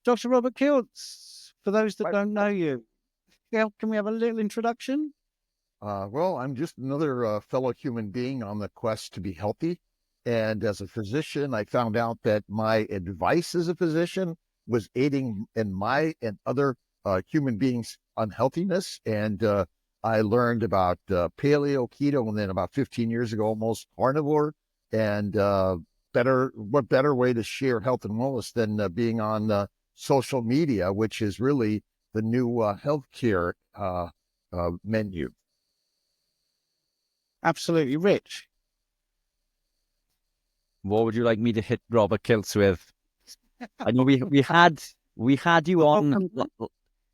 Dr. Robert Kiltz, for those that Hi. don't know you, can we have a little introduction? Well, I'm just another fellow human being on the quest to be healthy. And as a physician, I found out that my advice as a physician was aiding in my and other human beings' unhealthiness. And I learned about paleo, keto, and then about 15 years ago, almost carnivore. And what better way to share health and wellness than being on social media, which is really the new healthcare menu. Absolutely, Rich. What would you like me to hit Robert Kiltz with? I know we had you on. Welcome.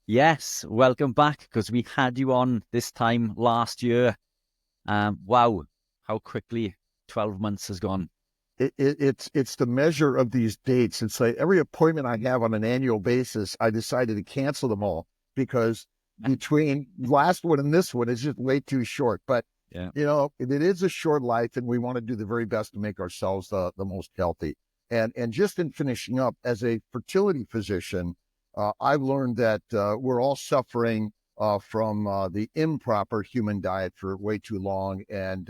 Yes, welcome back, because we had you on this time last year. Wow, how quickly 12 months has gone. It's the measure of these dates. It's like every appointment I have on an annual basis, I decided to cancel them all because between last one and this one is just way too short. But Yeah. it is a short life, and we want to do the very best to make ourselves the most healthy. And just in finishing up, as a fertility physician, I've learned that we're all suffering from the improper human diet for way too long, and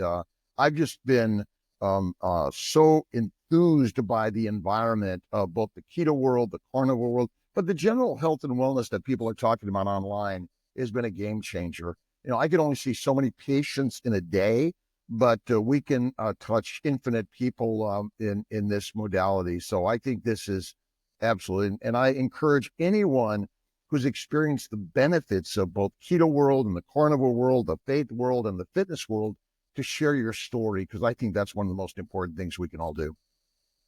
I've just been so enthused by the environment of both the keto world, the carnivore world, but the general health and wellness that people are talking about online has been a game changer. I can only see so many patients in a day, but we can touch infinite people in this modality. So I think this is absolutely, and I encourage anyone who's experienced the benefits of both keto world and the carnivore world, the faith world and the fitness world, to share your story, because I think that's one of the most important things we can all do.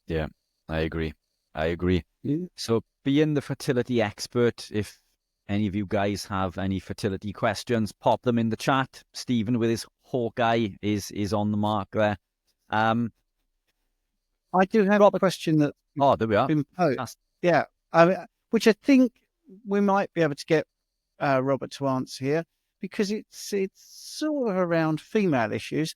Yeah, I agree. So being the fertility expert, if any of you guys have any fertility questions, pop them in the chat. Stephen with his Hawkeye is on the mark there. I do have a question that there we are. been posed. Yeah, which I think we might be able to get Robert to answer here, because it's sort of around female issues.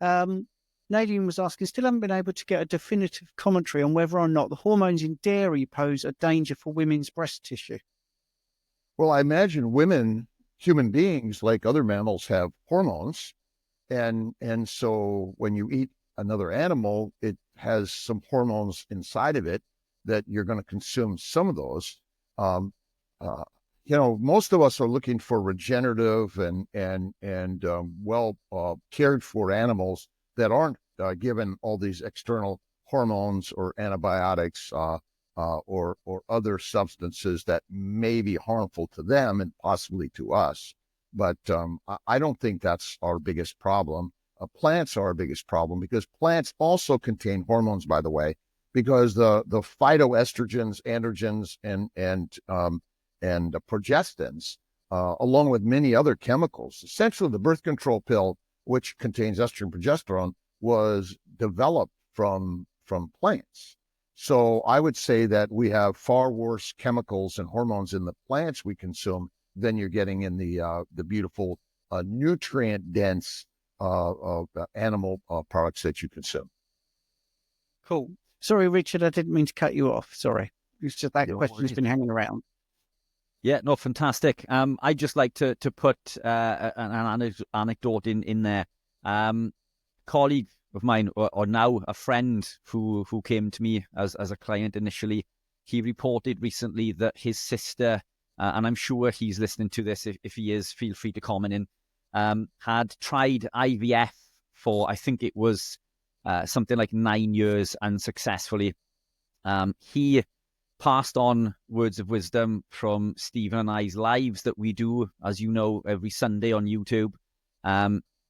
Nadine was asking, still haven't been able to get a definitive commentary on whether or not the hormones in dairy pose a danger for women's breast tissue. Well, I imagine human beings, like other mammals, have hormones. And so when you eat another animal, it has some hormones inside of it that you're going to consume some of those. Most of us are looking for regenerative and well cared for animals that aren't given all these external hormones or antibiotics or other substances that may be harmful to them and possibly to us. But I don't think that's our biggest problem. Plants are our biggest problem, because plants also contain hormones, by the way, because the phytoestrogens, androgens, and progestins, along with many other chemicals. Essentially, the birth control pill, which contains estrogen and progesterone, was developed from plants. So I would say that we have far worse chemicals and hormones in the plants we consume than you're getting in the beautiful nutrient-dense animal products that you consume. Cool. Sorry, Richard, I didn't mean to cut you off. Sorry. It's just that question's been hanging around. Yeah, no, fantastic. I'd just like to put an anecdote in there. Colleague of mine, or now a friend who came to me as a client initially, he reported recently that his sister, and I'm sure he's listening to this, if he is, feel free to comment in, had tried IVF for, I think it was something like 9 years unsuccessfully. He passed on words of wisdom from Stephen and I's lives that we do, as you know, every Sunday on YouTube.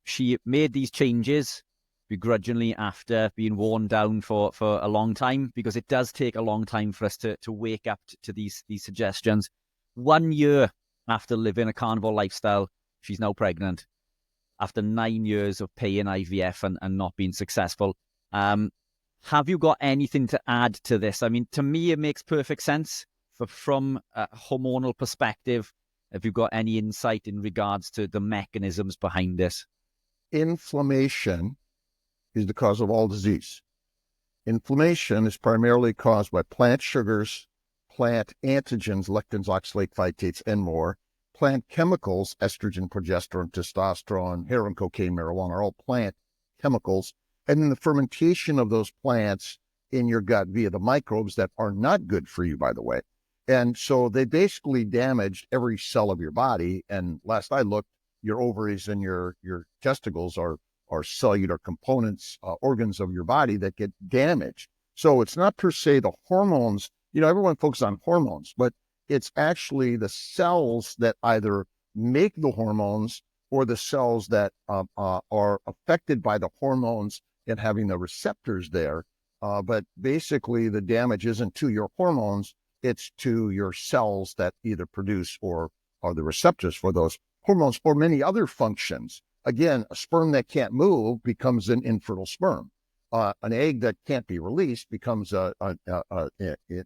She made these changes begrudgingly after being worn down for a long time, because it does take a long time for us to wake up to these suggestions. 1 year after living a carnivore lifestyle, she's now pregnant after 9 years of paying IVF and not being successful. Have you got anything to add to this? I mean, to me, it makes perfect sense. From a hormonal perspective, have you got any insight in regards to the mechanisms behind this? Inflammation is the cause of all disease. Inflammation is primarily caused by plant sugars, plant antigens, lectins, oxalate, phytates, and more. Plant chemicals, estrogen, progesterone, testosterone, heroin, cocaine, marijuana, are all plant chemicals. And then the fermentation of those plants in your gut via the microbes that are not good for you, by the way. And so they basically damaged every cell of your body. And last I looked, your ovaries and your testicles are cellular components, organs of your body that get damaged. So it's not per se the hormones. Everyone focuses on hormones, but it's actually the cells that either make the hormones or the cells that are affected by the hormones and having the receptors there. But basically the damage isn't to your hormones, it's to your cells that either produce or are the receptors for those hormones or many other functions. Again, a sperm that can't move becomes an infertile sperm. An egg that can't be released becomes an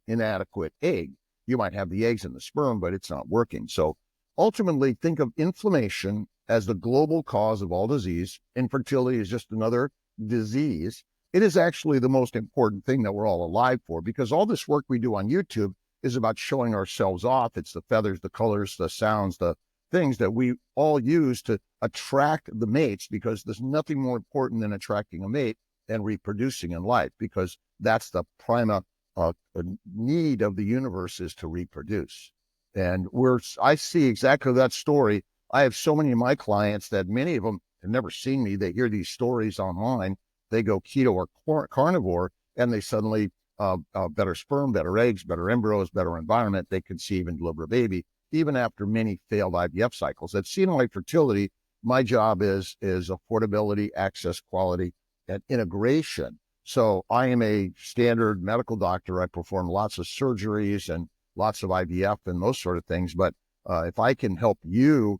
inadequate egg. You might have the eggs in the sperm, but it's not working. So ultimately, think of inflammation as the global cause of all disease. Infertility is just another disease. It is actually the most important thing that we're all alive for, because all this work we do on YouTube is about showing ourselves off. It's the feathers, the colors, the sounds, the things that we all use to attract the mates, because there's nothing more important than attracting a mate than reproducing in life, because that's the prima need of the universe, is to reproduce. And I see exactly that story. I have so many of my clients that many of them have never seen me. They hear these stories online. They go keto or carnivore, and they suddenly better sperm, better eggs, better embryos, better environment. They conceive and deliver a baby, even after many failed IVF cycles. At Xenolite Fertility, my job is affordability, access, quality, and integration. So I am a standard medical doctor. I perform lots of surgeries and lots of IVF and those sort of things. But if I can help you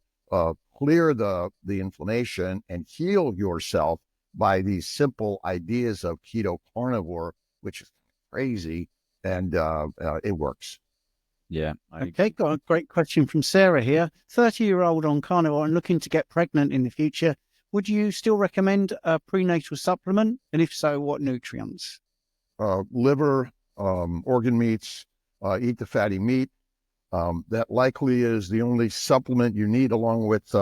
clear the inflammation and heal yourself by these simple ideas of keto carnivore, which is crazy, and it works. Yeah. Okay, got a great question from Sarah here. 30-year-old on carnivore and looking to get pregnant in the future. Would you still recommend a prenatal supplement? And if so, what nutrients? Liver, organ meats, eat the fatty meat. That likely is the only supplement you need, along with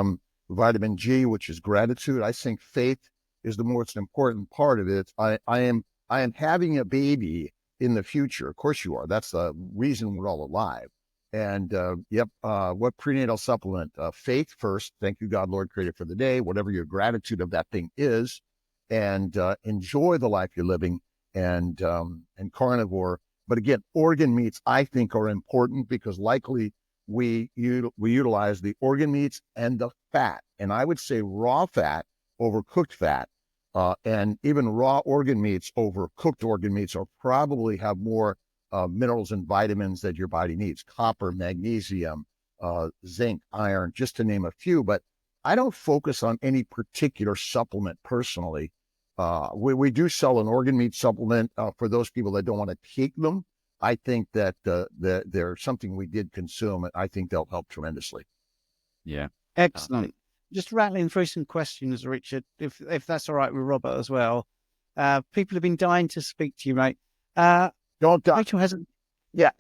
vitamin G, which is gratitude. I think faith is the most important part of it. I am having a baby in the future. Of course you are. That's the reason we're all alive. And what prenatal supplement? Faith first. Thank you, God, Lord, Creator, for the day, whatever your gratitude of that thing is, and enjoy the life you're living, and carnivore. But again, organ meats, I think, are important, because likely we utilize the organ meats and the fat. And I would say raw fat over cooked fat, and even raw organ meats over cooked organ meats are probably have more minerals and vitamins that your body needs: copper, magnesium, zinc, iron, just to name a few. But I don't focus on any particular supplement personally. We do sell an organ meat supplement for those people that don't want to take them. I think that they're something we did consume, and I think they'll help tremendously. Yeah. Excellent. Just rattling through some questions, Richard, if that's all right with Robert as well. People have been dying to speak to you, mate. Don't die. Rachel hasn't. Yeah.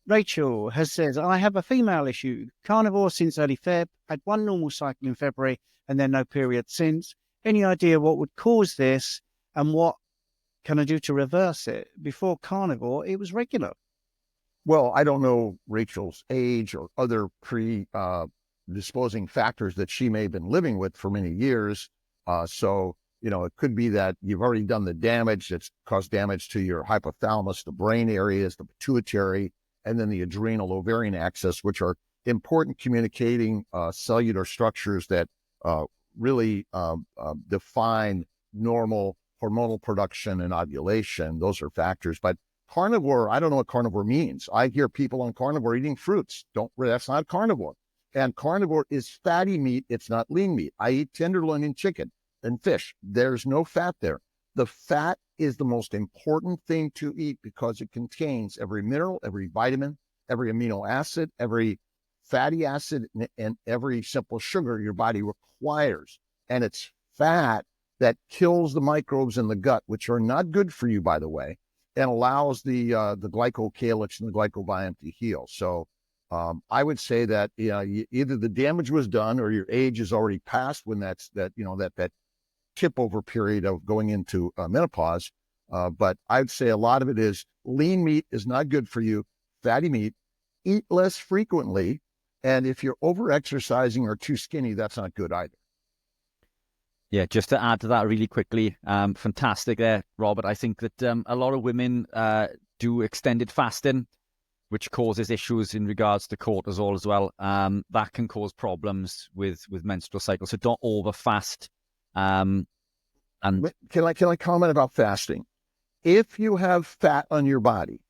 Rachel has says, I have a female issue. Carnivore since early Feb. Had one normal cycle in February and then no period since. Any idea what would cause this, and what can I do to reverse it? Before carnivore, it was regular. Well, I don't know Rachel's age or other predisposing factors that she may have been living with for many years. So, it could be that you've already done the damage. It's caused damage to your hypothalamus, the brain areas, the pituitary, and then the adrenal ovarian axis, which are important communicating cellular structures that really define normal hormonal production and ovulation. Those are factors. But carnivore, I don't know what carnivore means. I hear people on carnivore eating fruits. That's not carnivore. And carnivore is fatty meat. It's not lean meat. I eat tenderloin and chicken and fish. There's no fat there. The fat is the most important thing to eat, because it contains every mineral, every vitamin, every amino acid, every fatty acid, and every simple sugar your body requires. And it's fat that kills the microbes in the gut, which are not good for you, by the way, and allows the glycocalyx and the glycobiome to heal. So I would say that either the damage was done or your age is already past when that tip over period of going into menopause. But I'd say a lot of it is lean meat is not good for you. Fatty meat, eat less frequently. And if you're over exercising or too skinny, that's not good either. Yeah, just to add to that really quickly, fantastic there, Robert. I think that a lot of women do extended fasting, which causes issues in regards to cortisol as well. That can cause problems with menstrual cycles. So don't over fast. And can I comment about fasting? If you have fat on your body,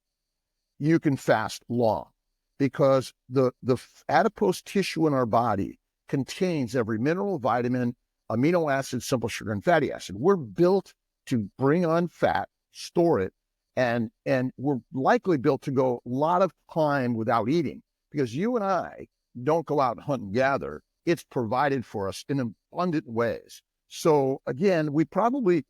you can fast long, because the adipose tissue in our body contains every mineral, vitamin, amino acid, simple sugar, and fatty acid. We're built to bring on fat, store it, and we're likely built to go a lot of time without eating, because you and I don't go out and hunt and gather. It's provided for us in abundant ways. So again, we didn't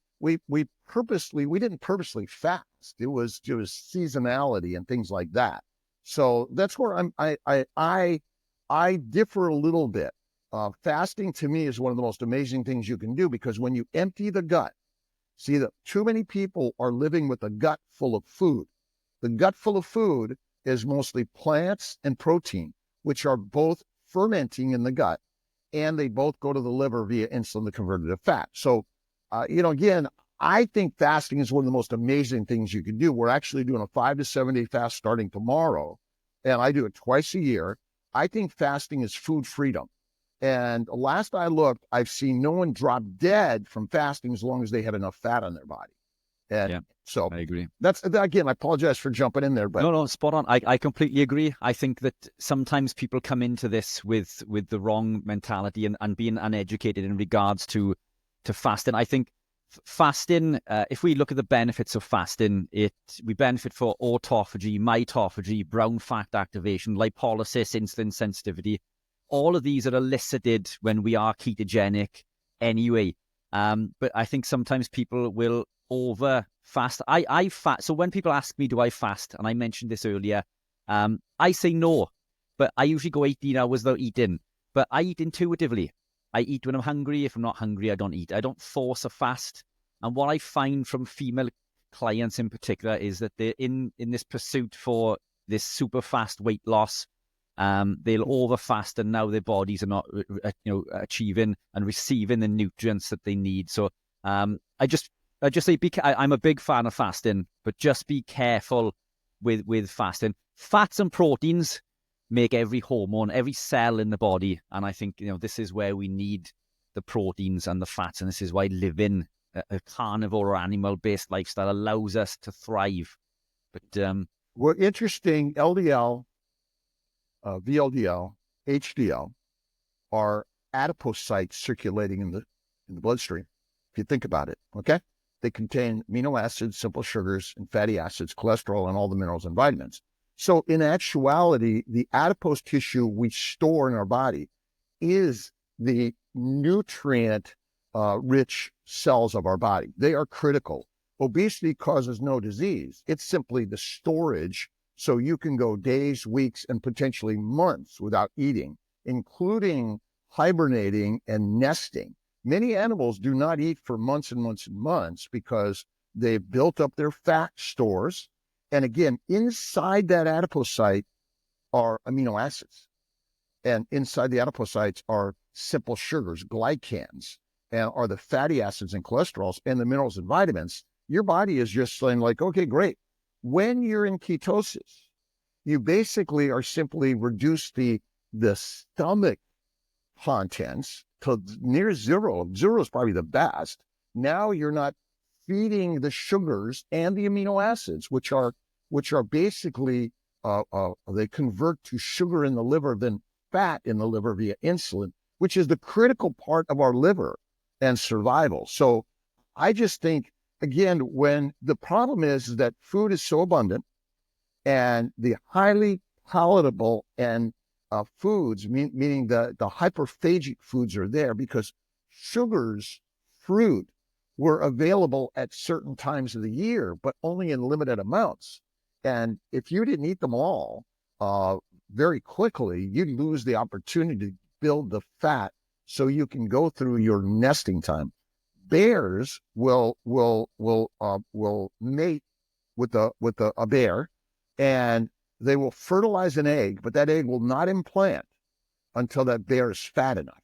purposely fast. It was seasonality and things like that. So that's where I differ a little bit. Fasting to me is one of the most amazing things you can do, because when you empty the gut, see that too many people are living with a gut full of food. The gut full of food is mostly plants and protein, which are both fermenting in the gut, and they both go to the liver via insulin to convert it to fat. So, again, I think fasting is one of the most amazing things you can do. We're actually doing a 5 to 7 day fast starting tomorrow, and I do it twice a year. I think fasting is food freedom. And last I looked, I've seen no one drop dead from fasting as long as they had enough fat on their body. And yeah, so I agree. That's, again, I apologize for jumping in there, but no, spot on. I completely agree. I think that sometimes people come into this with the wrong mentality and being uneducated in regards to fasting. I think fasting, if we look at the benefits of fasting, we benefit for autophagy, mitophagy, brown fat activation, lipolysis, insulin sensitivity. All of these are elicited when we are ketogenic anyway. But I think sometimes people will over fast. I fast. So when people ask me, do I fast? And I mentioned this earlier, I say no, but I usually go 18 hours without eating, but I eat intuitively. I eat when I'm hungry. If I'm not hungry, I don't eat. I don't force a fast. And what I find from female clients in particular is that they're in this pursuit for this super fast weight loss. They'll overfast, and now their bodies are not, achieving and receiving the nutrients that they need. So I just say, I'm a big fan of fasting, but just be careful with fasting. Fats and proteins make every hormone, every cell in the body, and I think this is where we need the proteins and the fats, and this is why living a carnivore or animal-based lifestyle allows us to thrive. But well, interesting, LDL, VLDL, HDL are adipocytes circulating in the bloodstream. If you think about it, okay? They contain amino acids, simple sugars, and fatty acids, cholesterol, and all the minerals and vitamins. So in actuality, the adipose tissue we store in our body is the nutrient rich cells of our body. They are critical. Obesity causes no disease. It's simply the storage, so you can go days, weeks, and potentially months without eating, including hibernating and nesting. Many animals do not eat for months and months and months because they've built up their fat stores. And again, inside that adipocyte are amino acids. And inside the adipocytes are simple sugars, glycans, and are the fatty acids and cholesterols and the minerals and vitamins. Your body is just saying like, okay, great. When you're in ketosis, you basically are simply reduce the stomach contents to near zero. Zero is probably the best. Now you're not feeding the sugars and the amino acids, which are basically they convert to sugar in the liver, then fat in the liver via insulin, which is the critical part of our liver and survival. So I just think, again, when the problem is that food is so abundant and the highly palatable and foods, meaning the hyperphagic foods are there because sugars, fruit, were available at certain times of the year, but only in limited amounts. And if you didn't eat them all very quickly, you'd lose the opportunity to build the fat so you can go through your nesting time. Bears will mate with a bear, and they will fertilize an egg, but that egg will not implant until that bear is fat enough.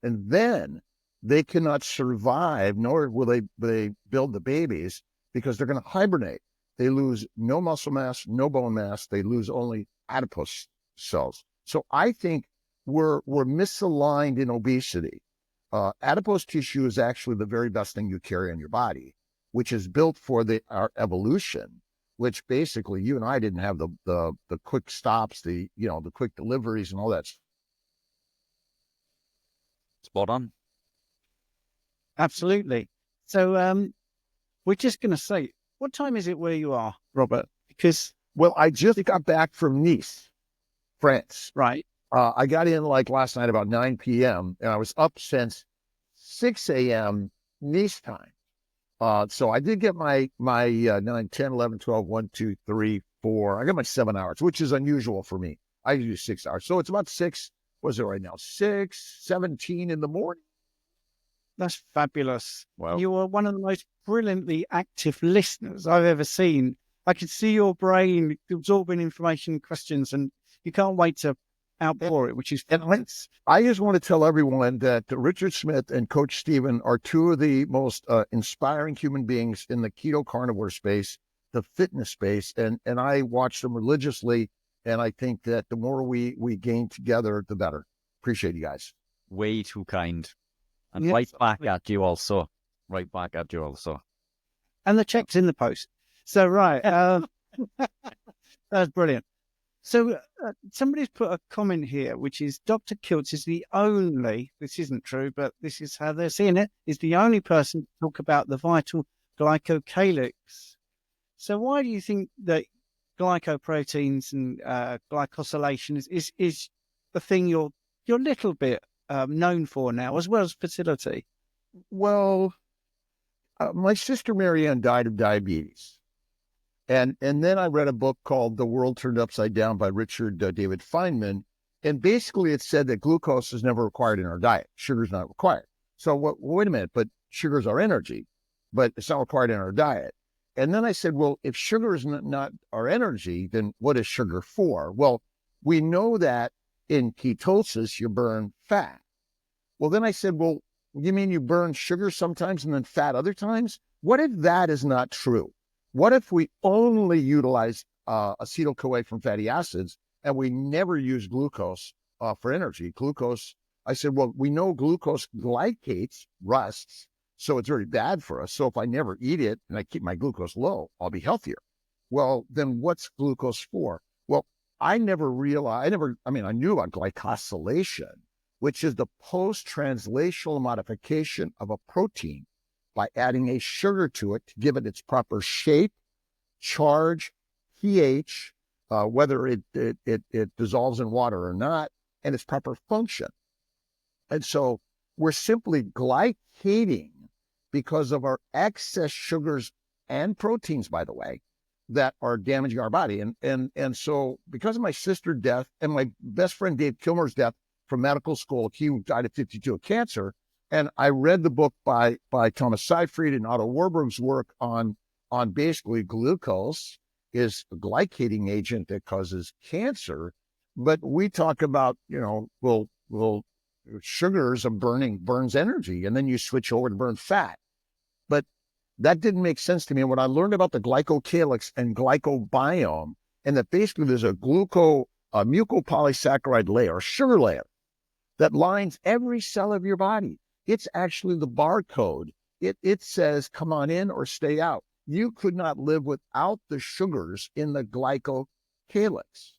And then they cannot survive, nor will they build the babies, because they're going to hibernate. They lose no muscle mass, no bone mass. They lose only adipose cells. So I think we're misaligned in obesity. Adipose tissue is actually the very best thing you carry on your body, which is built for our evolution, which basically you and I didn't have the quick stops, the quick deliveries and all that. Spot on. Absolutely. So we're just going to say, what time is it where you are, Robert? Because I just got back from Nice, France. Right. I got in like last night about 9 p.m. and I was up since 6 a.m. Nice time. So I did get my 9, 10, 11, 12, 1, 2, 3, 4. I got my 7 hours, which is unusual for me. I do 6 hours. So it's about 6. What is it right now? 6:17 in the morning. That's fabulous. Wow. You are one of the most brilliantly active listeners I've ever seen. I can see your brain absorbing information and questions, and you can't wait to outpour it, which is fantastic. I just want to tell everyone that Richard Smith and Coach Stephen are two of the most inspiring human beings in the keto carnivore space, the fitness space, and I watch them religiously, and I think that the more we gain together, the better. Appreciate you guys. Way too kind. And Yes. right back at you also. Right back at you also. And the check's in the post. So, right. That's brilliant. So somebody's put a comment here, which is Dr. Kiltz is the only, this isn't true, but this is how they're seeing it, is the only person to talk about the vital glycocalyx. So why do you think that glycoproteins and glycosylation is the thing you're a little bit known for now, as well as fertility? Well, my sister Marianne died of diabetes. And then I read a book called The World Turned Upside Down by Richard David Feynman. And basically it said that glucose is never required in our diet. Sugar is not required. So wait a minute, but sugars are energy, but it's not required in our diet. And then I said, well, if sugar is not our energy, then what is sugar for? Well, we know that in ketosis, you burn fat. Well, then I said, well, you mean you burn sugar sometimes and then fat other times? What if that is not true? What if we only utilize acetyl-CoA from fatty acids and we never use glucose for energy? Glucose, I said, well, we know glucose glycates, rusts, so it's very bad for us. So if I never eat it and I keep my glucose low, I'll be healthier. Well, then what's glucose for? Well, I knew about glycosylation, which is the post-translational modification of a protein by adding a sugar to it to give it its proper shape, charge, pH, whether it dissolves in water or not, and its proper function. And so we're simply glycating because of our excess sugars and proteins, by the way, that are damaging our body. And so because of my sister's death and my best friend Dave Kilmer's death from medical school, he died at 52 of cancer. And I read the book by Thomas Seyfried and Otto Warburg's work on basically glucose is a glycating agent that causes cancer. But we talk about, sugars of burns energy, and then you switch over to burn fat. But that didn't make sense to me. And when I learned about the glycocalyx and glycobiome, and that basically there's a mucopolysaccharide layer, a sugar layer, that lines every cell of your body. It's actually the barcode. It says, come on in or stay out. You could not live without the sugars in the glycocalyx.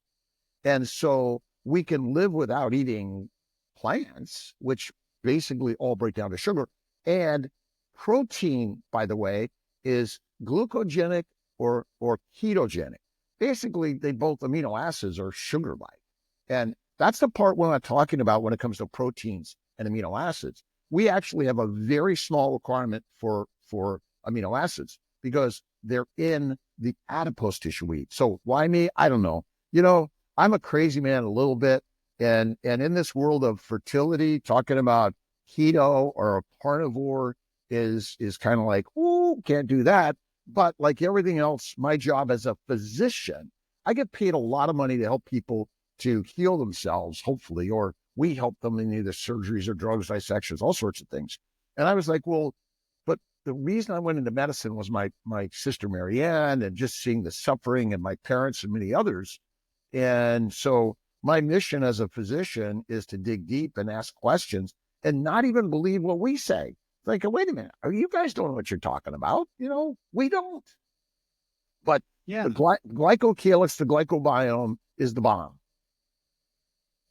And so we can live without eating plants, which basically all break down to sugar. And protein, by the way, is glucogenic or ketogenic. Basically, they both amino acids are sugar-like. And that's the part we're not talking about when it comes to proteins and amino acids. We actually have a very small requirement for for amino acids because they're in the adipose tissue we eat. So why me? I don't know. I'm a crazy man a little bit. And in this world of fertility, talking about keto or a carnivore is kind of like, ooh, can't do that. But like everything else, my job as a physician, I get paid a lot of money to help people to heal themselves, hopefully, or we help them in either surgeries or drugs, dissections, all sorts of things. And I was like, well, but the reason I went into medicine was my sister Marianne and just seeing the suffering and my parents and many others. And so my mission as a physician is to dig deep and ask questions and not even believe what we say. Like, wait a minute, you guys don't know what you're talking about. We don't. But Yeah. the glycocalyx, the glycobiome is the bomb.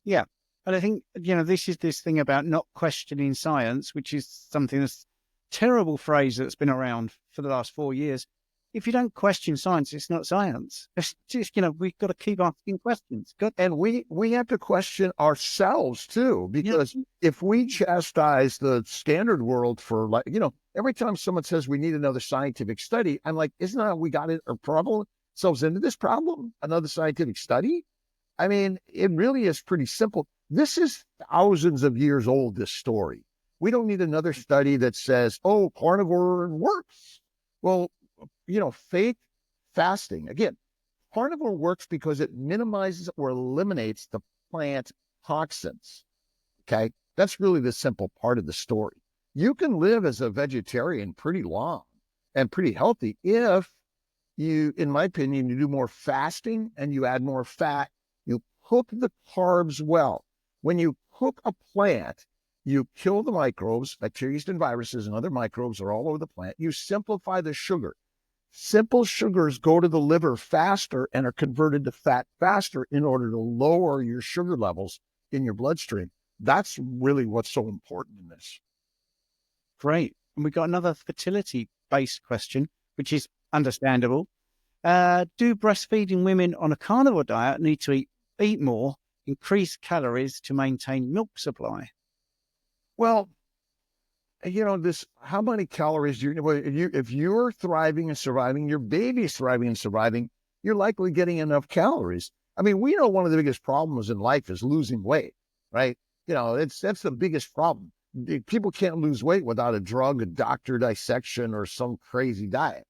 Yeah. And I think, this is this thing about not questioning science, which is something that's a terrible phrase that's been around for the last 4 years. If you don't question science, it's not science. It's just, we've got to keep asking questions. And we have to question ourselves too, because if we chastise the standard world for every time someone says we need another scientific study, I'm like, isn't that how we got our problem ourselves into this problem? Another scientific study? I mean, it really is pretty simple. This is thousands of years old, this story. We don't need another study that says, oh, carnivore works. Well, fake fasting. Again, carnivore works because it minimizes or eliminates the plant toxins. Okay. That's really the simple part of the story. You can live as a vegetarian pretty long and pretty healthy if you, in my opinion, you do more fasting and you add more fat. You cook the carbs well. When you cook a plant, you kill the microbes, bacteria, yeast, and viruses, and other microbes are all over the plant. You simplify the sugar. Simple sugars go to the liver faster and are converted to fat faster in order to lower your sugar levels in your bloodstream. That's really what's so important in this. Great. And we've got another fertility-based question, which is understandable. Do breastfeeding women on a carnivore diet need to eat more, increase calories to maintain milk supply? Well, how many calories do if you're thriving and surviving, your baby's thriving and surviving, you're likely getting enough calories. I mean, we know one of the biggest problems in life is losing weight, right? That's the biggest problem. People can't lose weight without a drug, a doctor dissection, or some crazy diet.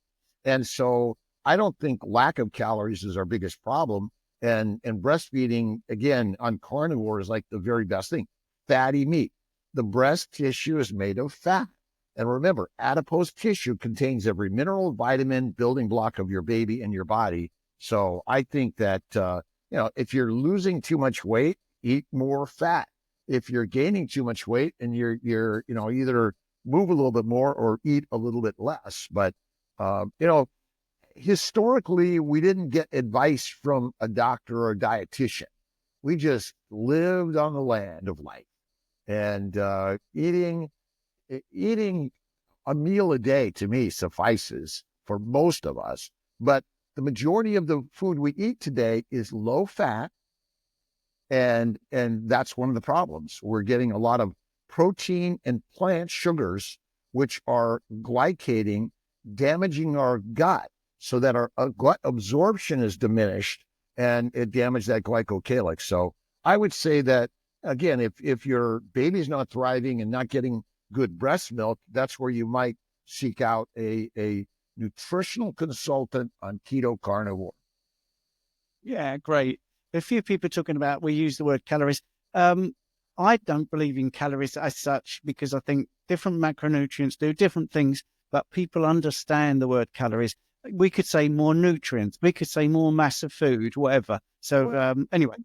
And so I don't think lack of calories is our biggest problem. And breastfeeding, again, on carnivore is like the very best thing. Fatty meat. The breast tissue is made of fat. And remember, adipose tissue contains every mineral, vitamin, building block of your baby and your body. So I think that, if you're losing too much weight, eat more fat. If you're gaining too much weight and you're either move a little bit more or eat a little bit less. But, historically, we didn't get advice from a doctor or a dietitian. We just lived on the land of life. And eating a meal a day to me suffices for most of us. But the majority of the food we eat today is low fat. And that's one of the problems. We're getting a lot of protein and plant sugars, which are glycating, damaging our gut so that our gut absorption is diminished and it damages that glycocalyx. So I would say that, again, if your baby's not thriving and not getting good breast milk, that's where you might seek out a nutritional consultant on keto carnivore. Yeah, great. A few people talking about, we use the word calories. I don't believe in calories as such because I think different macronutrients do different things, but people understand the word calories. We could say more nutrients. We could say more mass of food, whatever. So anyway.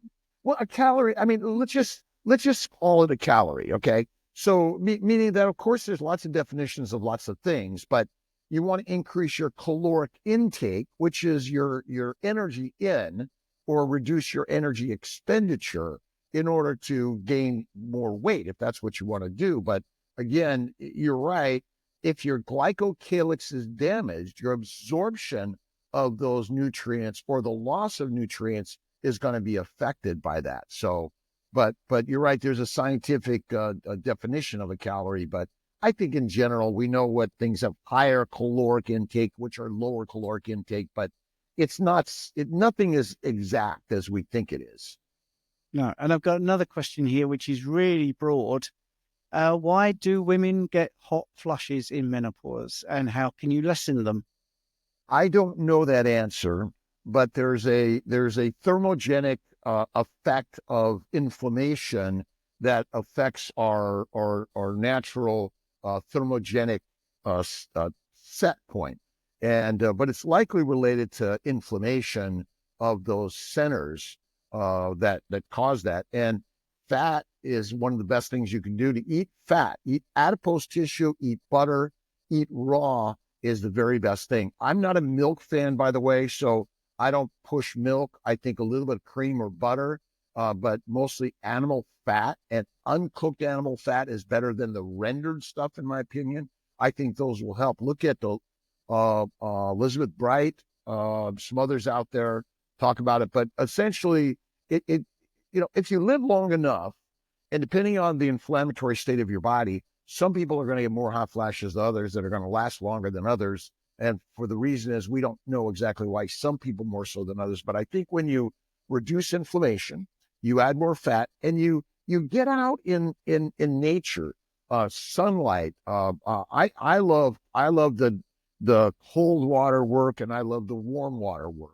Well, a calorie, I mean, let's just call it a calorie, okay? So meaning that, of course, there's lots of definitions of lots of things, but you want to increase your caloric intake, which is your energy in, or reduce your energy expenditure in order to gain more weight, if that's what you want to do. But again, you're right. If your glycocalyx is damaged, your absorption of those nutrients or the loss of nutrients is going to be affected by that. So, but you're right. There's a scientific definition of a calorie, but I think in general, we know what things have higher caloric intake, which are lower caloric intake, but it's not, nothing is exact as we think it is. No. And I've got another question here, which is really broad. Why do women get hot flushes in menopause, and how can you lessen them? I don't know that answer, but there's a thermogenic effect of inflammation that affects our natural thermogenic set point, and but it's likely related to inflammation of those centers that cause that. And fat is one of the best things you can do. To eat fat, eat adipose tissue, eat butter, eat raw is the very best thing. I'm not a milk fan, by the way, so I don't push milk. I think a little bit of cream or butter, but mostly animal fat, and uncooked animal fat is better than the rendered stuff, in my opinion. I think those will help. Look at the Elizabeth Bright, some others out there talk about it, but essentially, it if you live long enough, and depending on the inflammatory state of your body, some people are going to get more hot flashes than others that are going to last longer than others. And for the reason is we don't know exactly why some people more so than others. But I think when you reduce inflammation, you add more fat, and you get out in nature, sunlight. I love the cold water work, and I love the warm water work.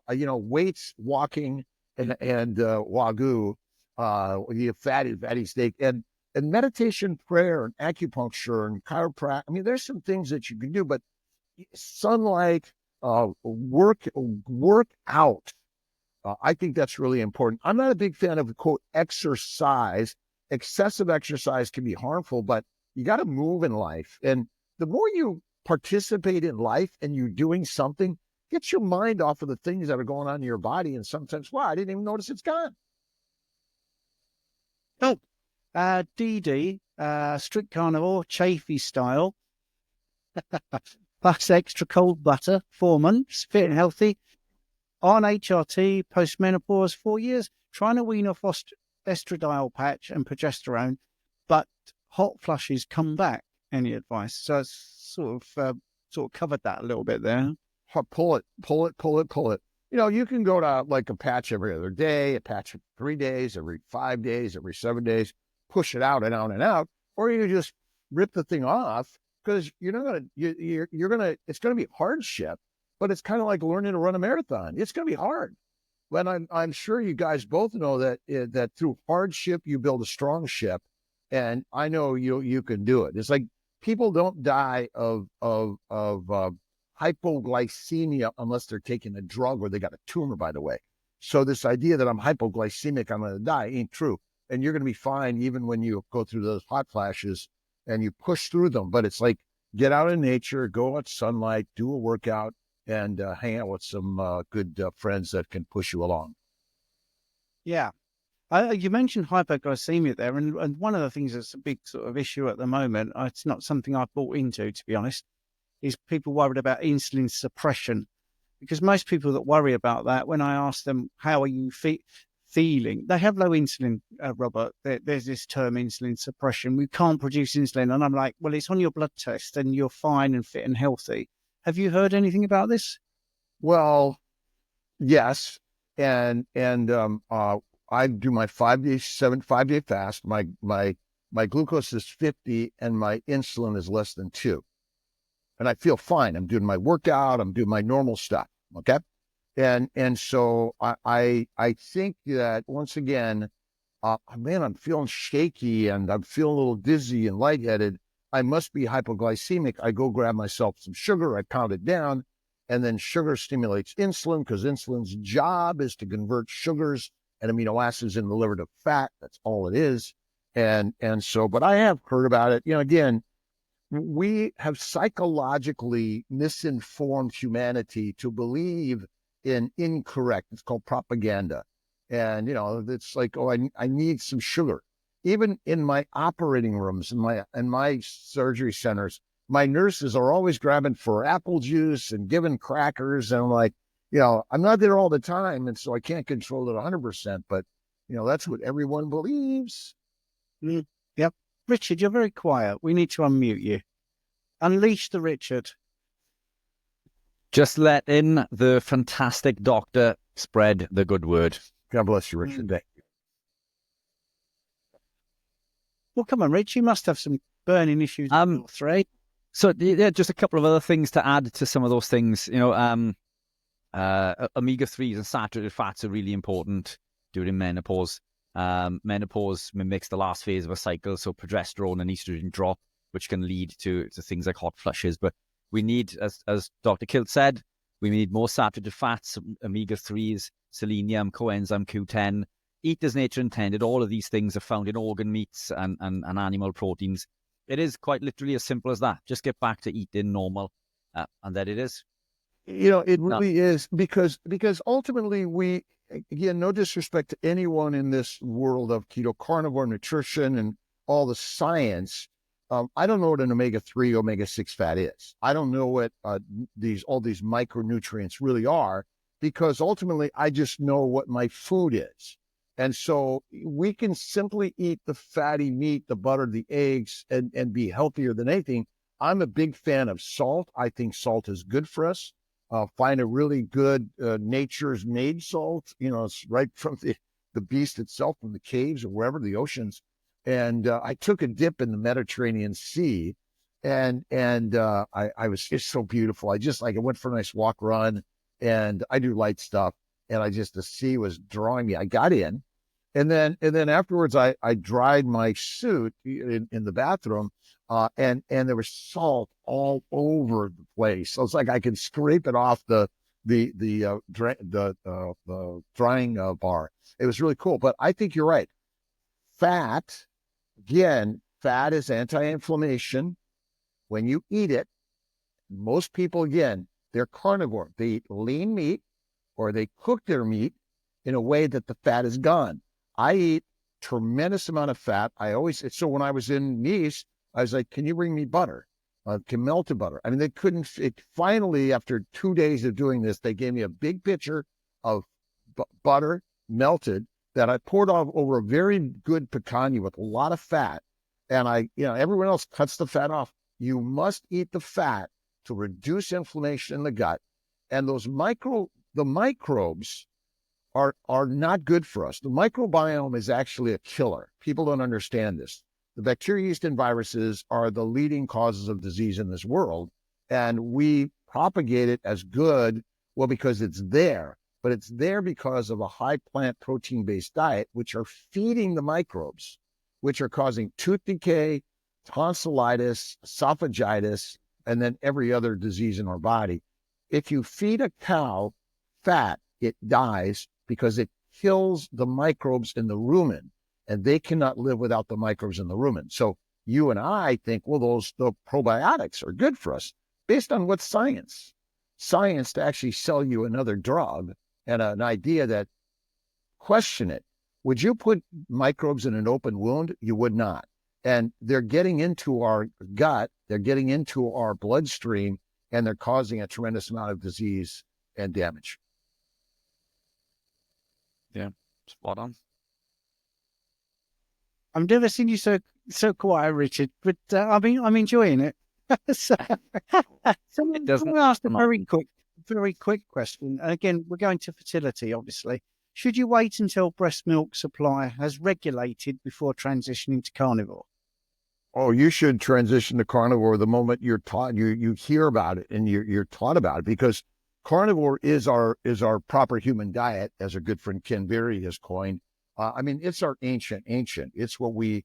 Weights, walking, and wagyu, fatty steak, and meditation, prayer, and acupuncture, and chiropractic. I mean, there's some things that you can do, but sunlight, work out. I think that's really important. I'm not a big fan of, quote, exercise. Excessive exercise can be harmful, but you got to move in life. And the more you participate in life and you're doing something, get your mind off of the things that are going on in your body. And sometimes, wow, I didn't even notice it's gone. Oh, DD, strict carnivore, chafy style, plus extra cold butter, 4 months, fit and healthy, on HRT, post-menopause, 4 years, trying to wean off estradiol patch and progesterone, but hot flushes come back. Any advice? So it's sort of covered that a little bit there. Pull it. You can go to like a patch every other day, a patch every 3 days, every 5 days, every 7 days, push it out and out and out, or you just rip the thing off, because you're gonna it's gonna be hardship, but it's kind of like learning to run a marathon. It's gonna be hard. But I'm sure you guys both know that through hardship you build a strong ship, and I know you can do it. It's like people don't die of hypoglycemia unless they're taking a drug or they got a tumor, by the way. So this idea that I'm hypoglycemic, I'm going to die, ain't true. And you're going to be fine even when you go through those hot flashes and you push through them. But it's like, get out in nature, go out sunlight, do a workout, and hang out with some good friends that can push you along. Yeah. You mentioned hypoglycemia there, and one of the things that's a big sort of issue at the moment, it's not something I've bought into, to be honest, is people worried about insulin suppression. Because most people that worry about that, when I ask them, how are you feeling? They have low insulin, Robert. There's this term, insulin suppression. We can't produce insulin. And I'm like, well, it's on your blood test and you're fine and fit and healthy. Have you heard anything about this? Well, yes. And I do my 5-day fast. My glucose is 50 and my insulin is less than 2. And I feel fine. I'm doing my workout. I'm doing my normal stuff. Okay. And so I think that once again, man, I'm feeling shaky and I'm feeling a little dizzy and lightheaded. I must be hypoglycemic. I go grab myself some sugar. I pound it down, and then sugar stimulates insulin, because insulin's job is to convert sugars and amino acids in the liver to fat. That's all it is. And so, but I have heard about it. Again, we have psychologically misinformed humanity to believe in incorrect. It's called propaganda. And, it's like, oh, I need some sugar. Even in my operating rooms, in my surgery centers, my nurses are always grabbing for apple juice and giving crackers. And I'm like, I'm not there all the time. And so I can't control it 100%, but, that's what everyone believes. Yep. Richard, you're very quiet. We need to unmute you. Unleash the Richard. Just let in the fantastic doctor spread the good word. God bless you, Richard. Thank you. Well, come on, Rich. You must have some burning issues with your thread. So yeah, just a couple of other things to add to some of those things. You know, omega-3s and saturated fats are really important during menopause. Menopause mimics the last phase of a cycle, so progesterone and estrogen drop, which can lead to things like hot flushes. But we need, as Dr. Kiltz said, we need more saturated fats, omega-3s, selenium, coenzyme Q10. Eat as nature intended. All of these things are found in organ meats and animal proteins. It is quite literally as simple as that. Just get back to eating normal, and there it is. You know, it really is, because ultimately we, again, no disrespect to anyone in this world of keto carnivore nutrition and all the science. I don't know what an omega-3, omega-6 fat is. I don't know what all these micronutrients really are, because ultimately I just know what my food is. And so we can simply eat the fatty meat, the butter, the eggs, and be healthier than anything. I'm a big fan of salt. I think salt is good for us. Find a really good nature's made salt. You know, it's right from the beast itself, from the caves or wherever, the oceans. And I took a dip in the Mediterranean Sea, and I was just so beautiful. I went for a nice walk, run, and I do light stuff. And the sea was drawing me. I got in, and then afterwards I dried my suit in the bathroom, and there was salt all over the place. So it's like I could scrape it off the drying bar. It was really cool. But I think you're right. Fat, again, fat is anti-inflammation. When you eat it, most people, again, they're carnivore. They eat lean meat, or they cook their meat in a way that the fat is gone. I eat tremendous amount of fat. So when I was in Nice, I was like, can you bring me butter? Melted butter. I mean, they couldn't, finally, after 2 days of doing this, they gave me a big pitcher of butter melted that I poured over a very good picanha with a lot of fat. And everyone else cuts the fat off. You must eat the fat to reduce inflammation in the gut. And the microbes are not good for us. The microbiome is actually a killer. People don't understand this. The bacteria, yeast, and viruses are the leading causes of disease in this world. And we propagate it as good, well, because it's there. But it's there because of a high plant protein-based diet, which are feeding the microbes, which are causing tooth decay, tonsillitis, esophagitis, and then every other disease in our body. If you feed a cow fat, it dies because it kills the microbes in the rumen, and they cannot live without the microbes in the rumen. So you and I think, well, the probiotics are good for us based on what science? Science to actually sell you another drug and an idea that, question it. Would you put microbes in an open wound? You would not. And they're getting into our gut, they're getting into our bloodstream, and they're causing a tremendous amount of disease and damage. Yeah, spot on. I've never seen you so quiet, Richard, but I'm enjoying it. So I'm going to ask a very quick question. And again, we're going to fertility, obviously. Should you wait until breast milk supply has regulated before transitioning to carnivore? Oh, you should transition to carnivore the moment you're taught. You hear about it and you're taught about it, because carnivore is our proper human diet, as our good friend Ken Berry has coined. It's our ancient. It's what we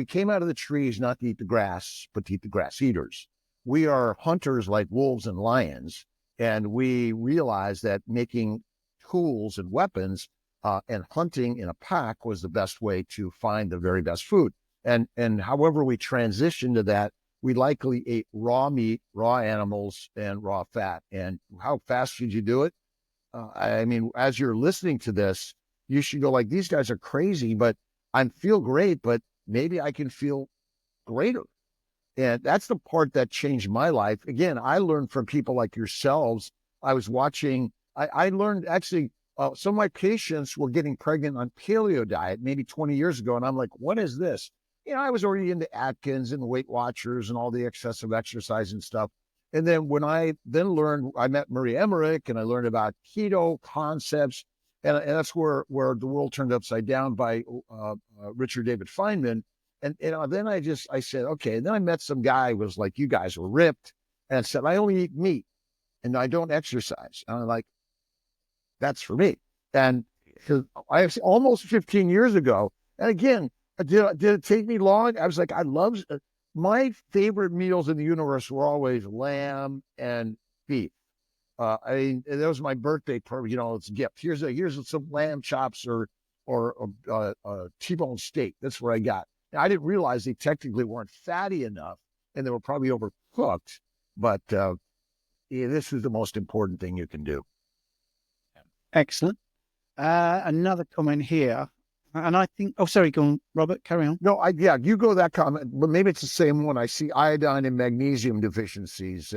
came out of the trees not to eat the grass, but to eat the grass eaters. We are hunters like wolves and lions, and we realized that making tools and weapons and hunting in a pack was the best way to find the very best food. And however we transitioned to that, we likely ate raw meat, raw animals, and raw fat. And how fast should you do it? As you're listening to this, you should go like, these guys are crazy, but I feel great, but maybe I can feel greater. And that's the part that changed my life. Again, I learned from people like yourselves. I learned actually, some of my patients were getting pregnant on paleo diet maybe 20 years ago. And I'm like, what is this? I was already into Atkins and Weight Watchers and all the excessive exercise and stuff. And then when I then learned, I met Marie Emmerich and I learned about keto concepts. And that's where the world turned upside down by Richard David Feynman. And then I said, okay. And then I met some guy who was like, you guys were ripped. And said, I only eat meat and I don't exercise. And I'm like, that's for me. And I have almost 15 years ago. And again, did it take me long? I was like, my favorite meals in the universe were always lamb and beef. That was my birthday, it's a gift. Here's some lamb chops or T-bone steak. That's what I got. Now, I didn't realize they technically weren't fatty enough and they were probably overcooked, but this is the most important thing you can do. Excellent. Another comment here, and I think, sorry, go on, Robert, carry on. No, you go that comment, but maybe it's the same one. I see iodine and magnesium deficiencies,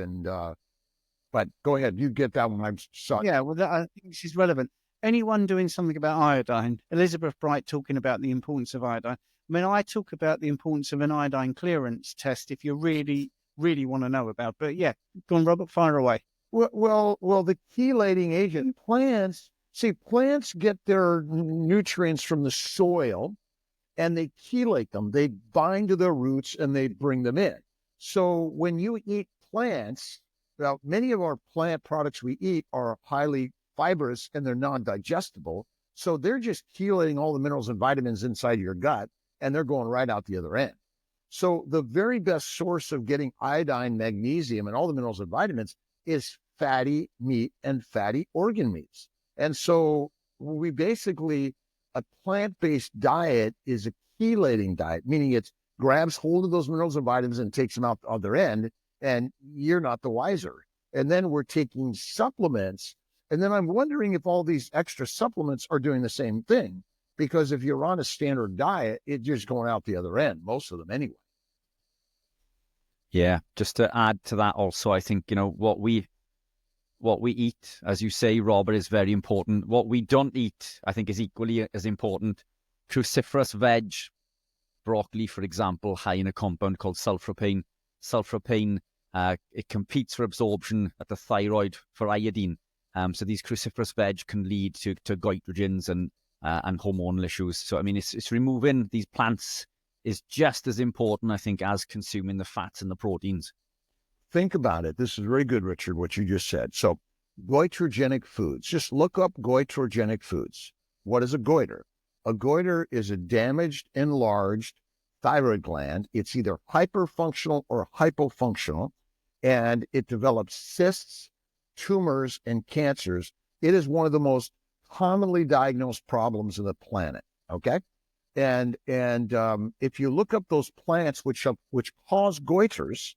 but go ahead, you get that one. I'm sorry. Yeah, well, I think this is relevant. Anyone doing something about iodine, Elizabeth Bright talking about the importance of iodine. I mean, I talk about the importance of an iodine clearance test if you really, really want to know about. But yeah, go on, Robert, fire away. Well, the chelating agent, plants get their nutrients from the soil and they chelate them. They bind to their roots and they bring them in. So when you eat plants, well, many of our plant products we eat are highly fibrous and they're non-digestible. So they're just chelating all the minerals and vitamins inside your gut and they're going right out the other end. So the very best source of getting iodine, magnesium, and all the minerals and vitamins is fatty meat and fatty organ meats. And so we basically, a plant-based diet is a chelating diet, meaning it grabs hold of those minerals and vitamins and takes them out the other end, and you're not the wiser. And then we're taking supplements, and then I'm wondering if all these extra supplements are doing the same thing, because if you're on a standard diet, it's just going out the other end, most of them anyway. Yeah, just to add to that also, I think, what we eat, as you say, Robert, is very important. What we don't eat, I think, is equally as important. Cruciferous veg, broccoli, for example, high in a compound called sulforaphane. Sulforaphane, it competes for absorption at the thyroid for iodine. So these cruciferous veg can lead to goitrogens and hormonal issues. So, I mean, it's removing these plants is just as important, I think, as consuming the fats and the proteins. Think about it. This is very good, Richard, what you just said. So goitrogenic foods, just look up goitrogenic foods. What is a goiter? A goiter is a damaged, enlarged thyroid gland. It's either hyperfunctional or hypofunctional, and it develops cysts, tumors, and cancers. It is one of the most commonly diagnosed problems on the planet, okay? And if you look up those plants which cause goiters,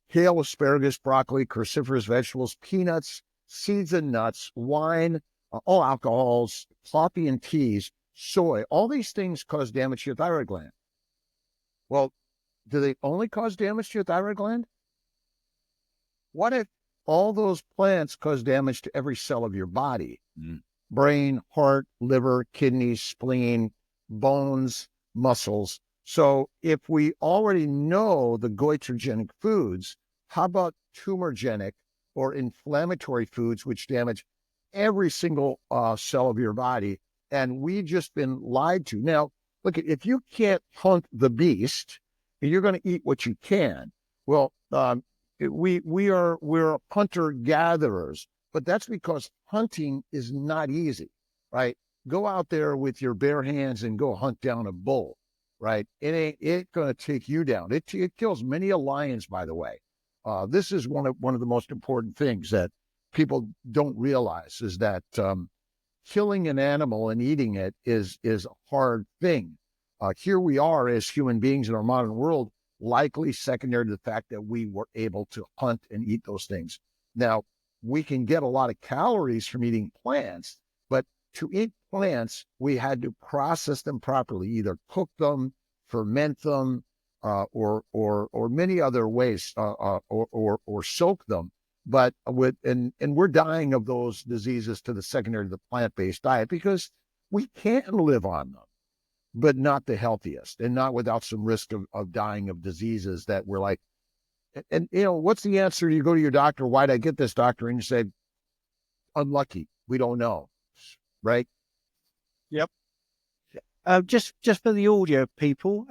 kale, asparagus, broccoli, cruciferous vegetables, peanuts, seeds and nuts, wine, all alcohols, coffee and teas, soy, all these things cause damage to your thyroid gland. Well, do they only cause damage to your thyroid gland? What if all those plants cause damage to every cell of your body? Brain, heart, liver, kidneys, spleen, bones, muscles. So if we already know the goitrogenic foods, how about tumorgenic or inflammatory foods, which damage every single cell of your body? And we've just been lied to. Now, look, if you can't hunt the beast, you're going to eat what you can. Well, we're hunter-gatherers, but that's because hunting is not easy, right? Go out there with your bare hands and go hunt down a bull, right? It ain't going to take you down. It kills many a lions, by the way. This is one of the most important things that people don't realize is that killing an animal and eating it is a hard thing. Here we are as human beings in our modern world, likely secondary to the fact that we were able to hunt and eat those things. Now, we can get a lot of calories from eating plants, but to eat plants, we had to process them properly, either cook them, ferment them, or many other ways, or soak them. But and we're dying of those diseases to the secondary to the plant-based diet because we can't live on them. but not the healthiest, and not without some risk of dying of diseases that we're like, and what's the answer? You go to your doctor, why'd I get this, doctor? And you say, unlucky, we don't know, right? Yep. Just for the audio people,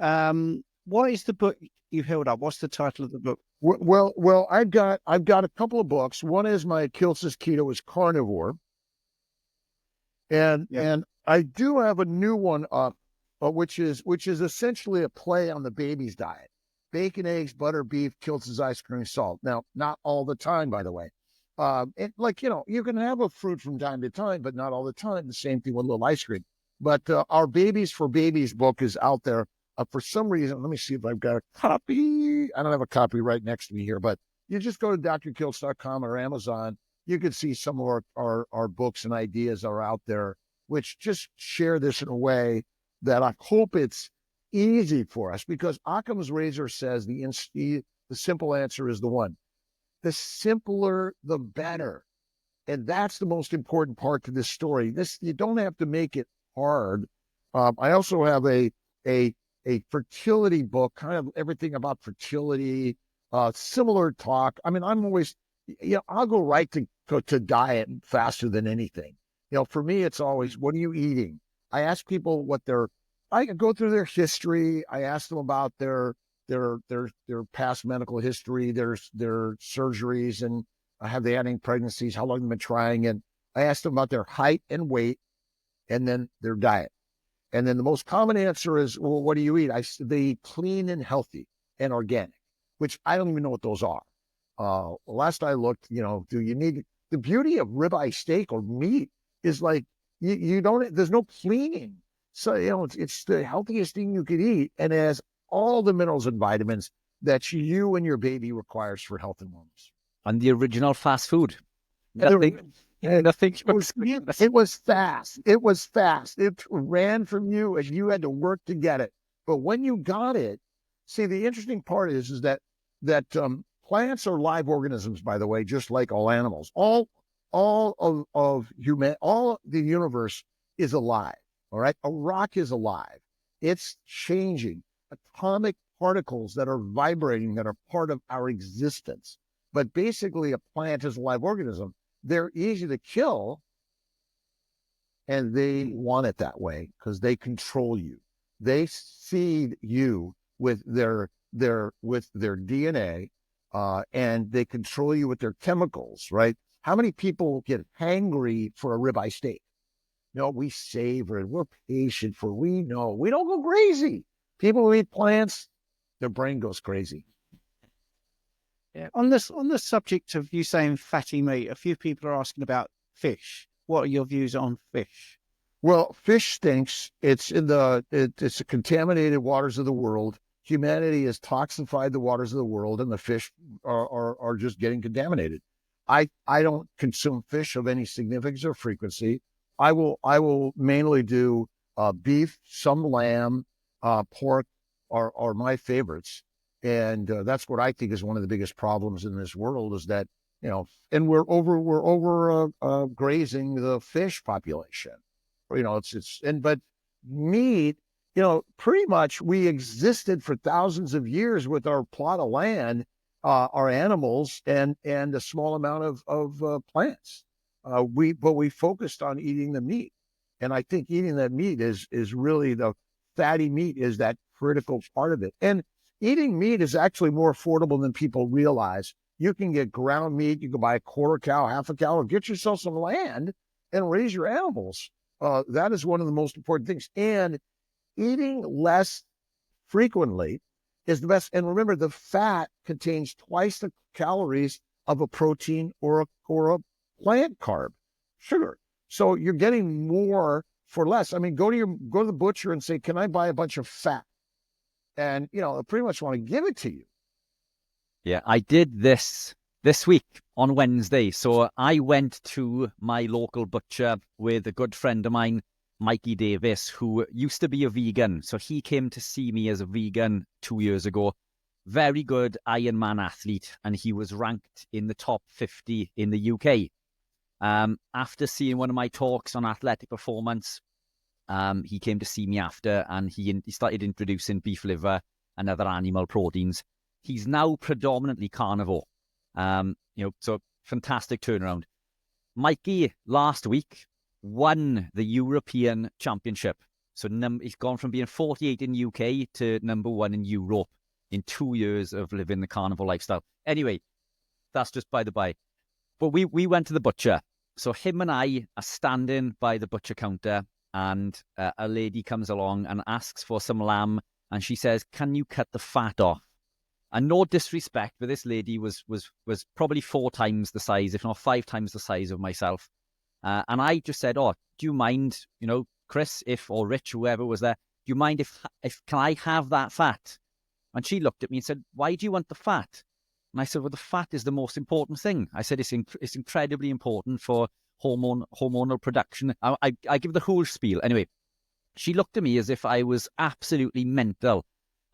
what is the book you held up? What's the title of the book? Well, I've got a couple of books. One is my Kiltz's Keto is Carnivore, and I do have a new one up, which is essentially a play on the baby's diet: bacon, eggs, butter, beef, Kiltz's ice cream, salt. Now, not all the time, by the way. You can have a fruit from time to time, but not all the time. The same thing with a little ice cream. But our Babies for Babies book is out there. For some reason, let me see if I've got a copy. I don't have a copy right next to me here, but you just go to drkiltz.com or Amazon. You can see some of our books and ideas are out there, which just share this in a way that I hope it's easy for us, because Occam's razor says the simple answer is the one. The simpler, the better. And that's the most important part to this story. You don't have to make it hard. I also have a fertility book, kind of everything about fertility, similar talk. I mean, I'm always, I'll go right to diet faster than anything. For me, it's always, what are you eating? I ask people I go through their history. I ask them about their past medical history, their surgeries, and have they had any pregnancies, how long they've been trying. And I ask them about their height and weight, and then their diet. And then the most common answer is, well, what do you eat? They eat clean and healthy and organic, which I don't even know what those are. Last I looked, do you need, the beauty of ribeye steak or meat is like, there's no cleaning. So, it's the healthiest thing you could eat, and it has all the minerals and vitamins that you and your baby requires for health and wellness. And the original fast food. Nothing. It was fast. It ran from you, and you had to work to get it. But when you got it, see, the interesting part is that plants are live organisms, by the way, just like all animals. All of the universe is alive. All right, a rock is alive. It's changing. Atomic particles that are vibrating, that are part of our existence. But basically, a plant is a live organism. They're easy to kill, and they want it that way because they control you. They feed you with their DNA, and they control you with their chemicals, right? How many people get hangry for a ribeye steak? No, we savor it. We're patient we know. We don't go crazy. People who eat plants, their brain goes crazy. Yeah. On the subject of you saying fatty meat, a few people are asking about fish. What are your views on fish? Well, fish stinks. It's the contaminated waters of the world. Humanity has toxified the waters of the world, and the fish are just getting contaminated. I don't consume fish of any significance or frequency. I will mainly do beef, some lamb, pork are my favorites. And that's what I think is one of the biggest problems in this world, is that, and we're over grazing the fish population. But meat, pretty much we existed for thousands of years with our plot of land, our animals, and a small amount of plants. But we focused on eating the meat. And I think eating that meat is really, the fatty meat is that critical part of it. And eating meat is actually more affordable than people realize. You can get ground meat. You can buy a quarter cow, half a cow, or get yourself some land and raise your animals. That is one of the most important things. And eating less frequently is the best. And remember, the fat contains twice the calories of a protein or a plant carb, sugar. So you're getting more for less. I mean, go to the butcher and say, can I buy a bunch of fat? And, they pretty much want to give it to you. Yeah, I did this week on Wednesday. So I went to my local butcher with a good friend of mine, Mikey Davis, who used to be a vegan. So he came to see me as a vegan 2 years ago. Very good Ironman athlete, and he was ranked in the top 50 in the UK. After seeing one of my talks on athletic performance, he came to see me after, and he started introducing beef liver and other animal proteins. He's now predominantly carnivore. So fantastic turnaround. Mikey last week won the European Championship. So he's gone from being 48 in UK to number 1 in Europe in 2 years of living the carnivore lifestyle. Anyway, that's just by the by. But we went to the butcher. So him and I are standing by the butcher counter, and a lady comes along and asks for some lamb, and she says, "Can you cut the fat off?" And no disrespect, but this lady was probably 4 times the size, if not 5 times the size of myself. And I just said, "Oh, do you mind, Chris, or Rich, whoever was there, do you mind if can I have that fat?" And she looked at me and said, "Why do you want the fat?" And I said, "Well, the fat is the most important thing." I said, it's incredibly important for hormonal production. I give the whole spiel. Anyway, she looked at me as if I was absolutely mental.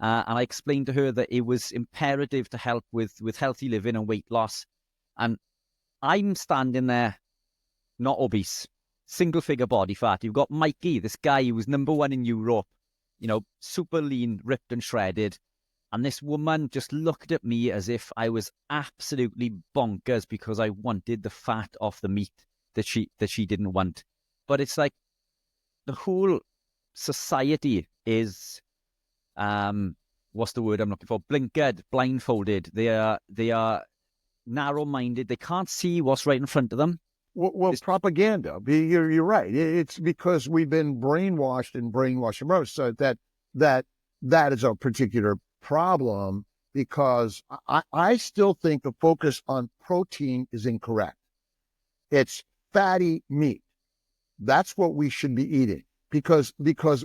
And I explained to her that it was imperative to help with healthy living and weight loss. And I'm standing there, not obese, single-figure body fat. You've got Mikey, this guy who was number 1 in Europe, super lean, ripped and shredded. And this woman just looked at me as if I was absolutely bonkers because I wanted the fat off the meat that she didn't want. But it's like the whole society is... what's the word I'm looking for? Blinkered, blindfolded. They are narrow-minded. They can't see what's right in front of them. Well, propaganda. You're right. It's because we've been brainwashed and brainwashed. So that is a particular problem, because I still think the focus on protein is incorrect. It's fatty meat. That's what we should be eating. Because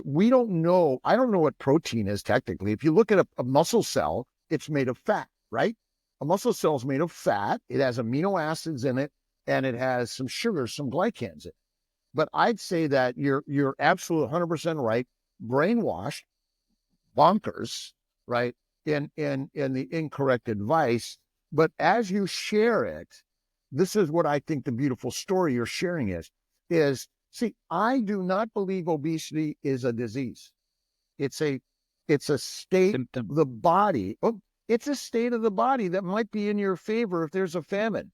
we don't know, I don't know what protein is technically. If you look at a muscle cell, it's made of fat, right? A muscle cell is made of fat. It has amino acids in it, and it has some sugars, some glycans in it. But I'd say that you're absolutely 100% right, brainwashed, bonkers, right, in the incorrect advice. But as you share it, this is what I think the beautiful story you're sharing is, see, I do not believe obesity is a disease. It's a state of the body. Oh, it's a state of the body that might be in your favor if there's a famine.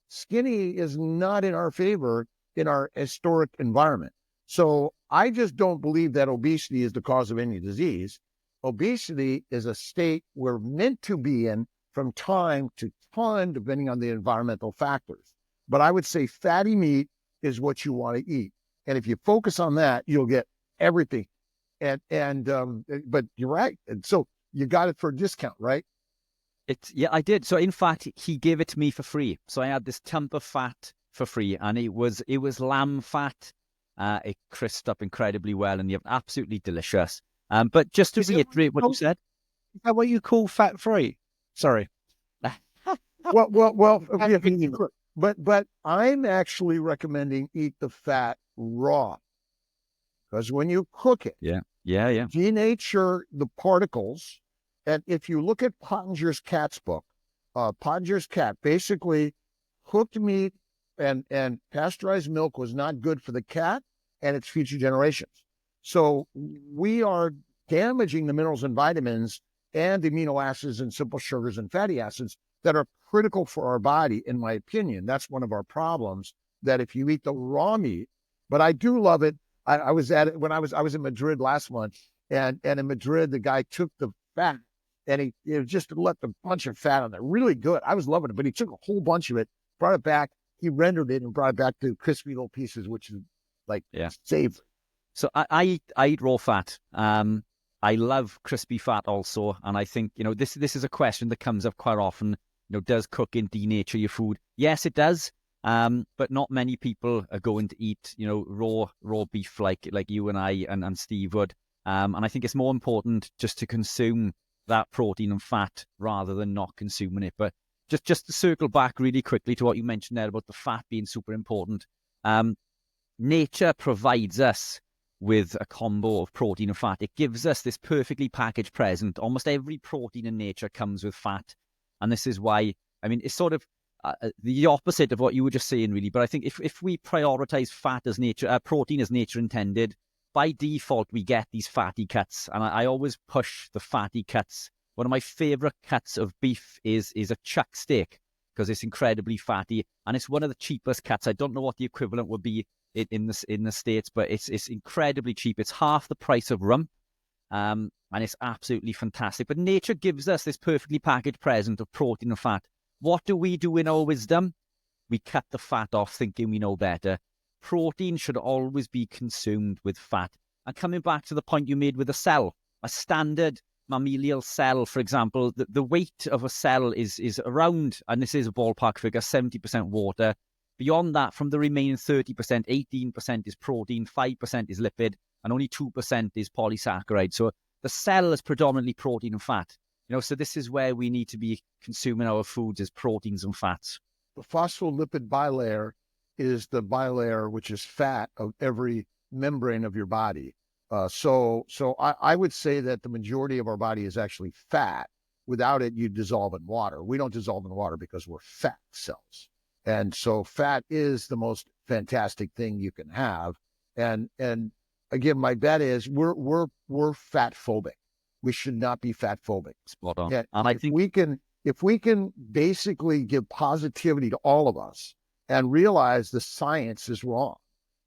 Skinny is not in our favor in our historic environment. So I just don't believe that obesity is the cause of any disease. Obesity is a state we're meant to be in from time to time, depending on the environmental factors. But I would say fatty meat is what you want to eat. And if you focus on that, you'll get everything. But you're right. And so you got it for a discount, right? Yeah, I did. So in fact, he gave it to me for free. So I had this lump of fat for free, and it was lamb fat. It crisped up incredibly well, and absolutely delicious. But just to reiterate what you said, is that what you call fat free? Sorry. Well. But I'm actually recommending eat the fat raw, because when you cook it, denature the particles. And if you look at Pottinger's cat's book, Pottinger's cat, basically cooked meat and pasteurized milk was not good for the cat and its future generations. So we are damaging the minerals and vitamins and amino acids and simple sugars and fatty acids that are critical for our body, in my opinion. That's one of our problems, that if you eat the raw meat, but I do love it. I was at it when I was in Madrid last month, and in Madrid, the guy took the fat and he just left a bunch of fat on there. Really good. I was loving it, but he took a whole bunch of it, brought it back, he rendered it and brought it back to crispy little pieces, which is like savory. So I eat raw fat. I love crispy fat also, and I think this is a question that comes up quite often. Does cooking denature your food? Yes, it does. But not many people are going to eat raw beef like you and I and Steve would. And I think it's more important just to consume that protein and fat rather than not consuming it. But just to circle back really quickly to what you mentioned there about the fat being super important. Nature provides us with a combo of protein and fat. It gives us this perfectly packaged present. Almost every protein in nature comes with fat. And this is why, it's sort of the opposite of what you were just saying, really. But I think if we prioritize fat as nature, protein as nature intended, by default, we get these fatty cuts, and I always push the fatty cuts. One of my favorite cuts of beef is a chuck steak, because it's incredibly fatty, and it's one of the cheapest cuts. I don't know what the equivalent would be in the States, but it's incredibly cheap. It's half the price of rump, and it's absolutely fantastic. But nature gives us this perfectly packaged present of protein and fat. What do we do in our wisdom? We cut the fat off thinking we know better. Protein should always be consumed with fat. And coming back to the point you made with a cell, a standard mammalian cell, for example, the weight of a cell is around, and this is a ballpark figure, 70% water. Beyond that, from the remaining 30%, 18% is protein, 5% is lipid, and only 2% is polysaccharide. So the cell is predominantly protein and fat. So this is where we need to be consuming our foods, as proteins and fats. The phospholipid bilayer is the bilayer, which is fat, of every membrane of your body. So I would say that the majority of our body is actually fat. Without it, you dissolve in water. We don't dissolve in water because we're fat cells. And so fat is the most fantastic thing you can have. And again, my bet is we're fat phobic. We should not be fat phobic. Spot on. And I think if we can basically give positivity to all of us and realize the science is wrong.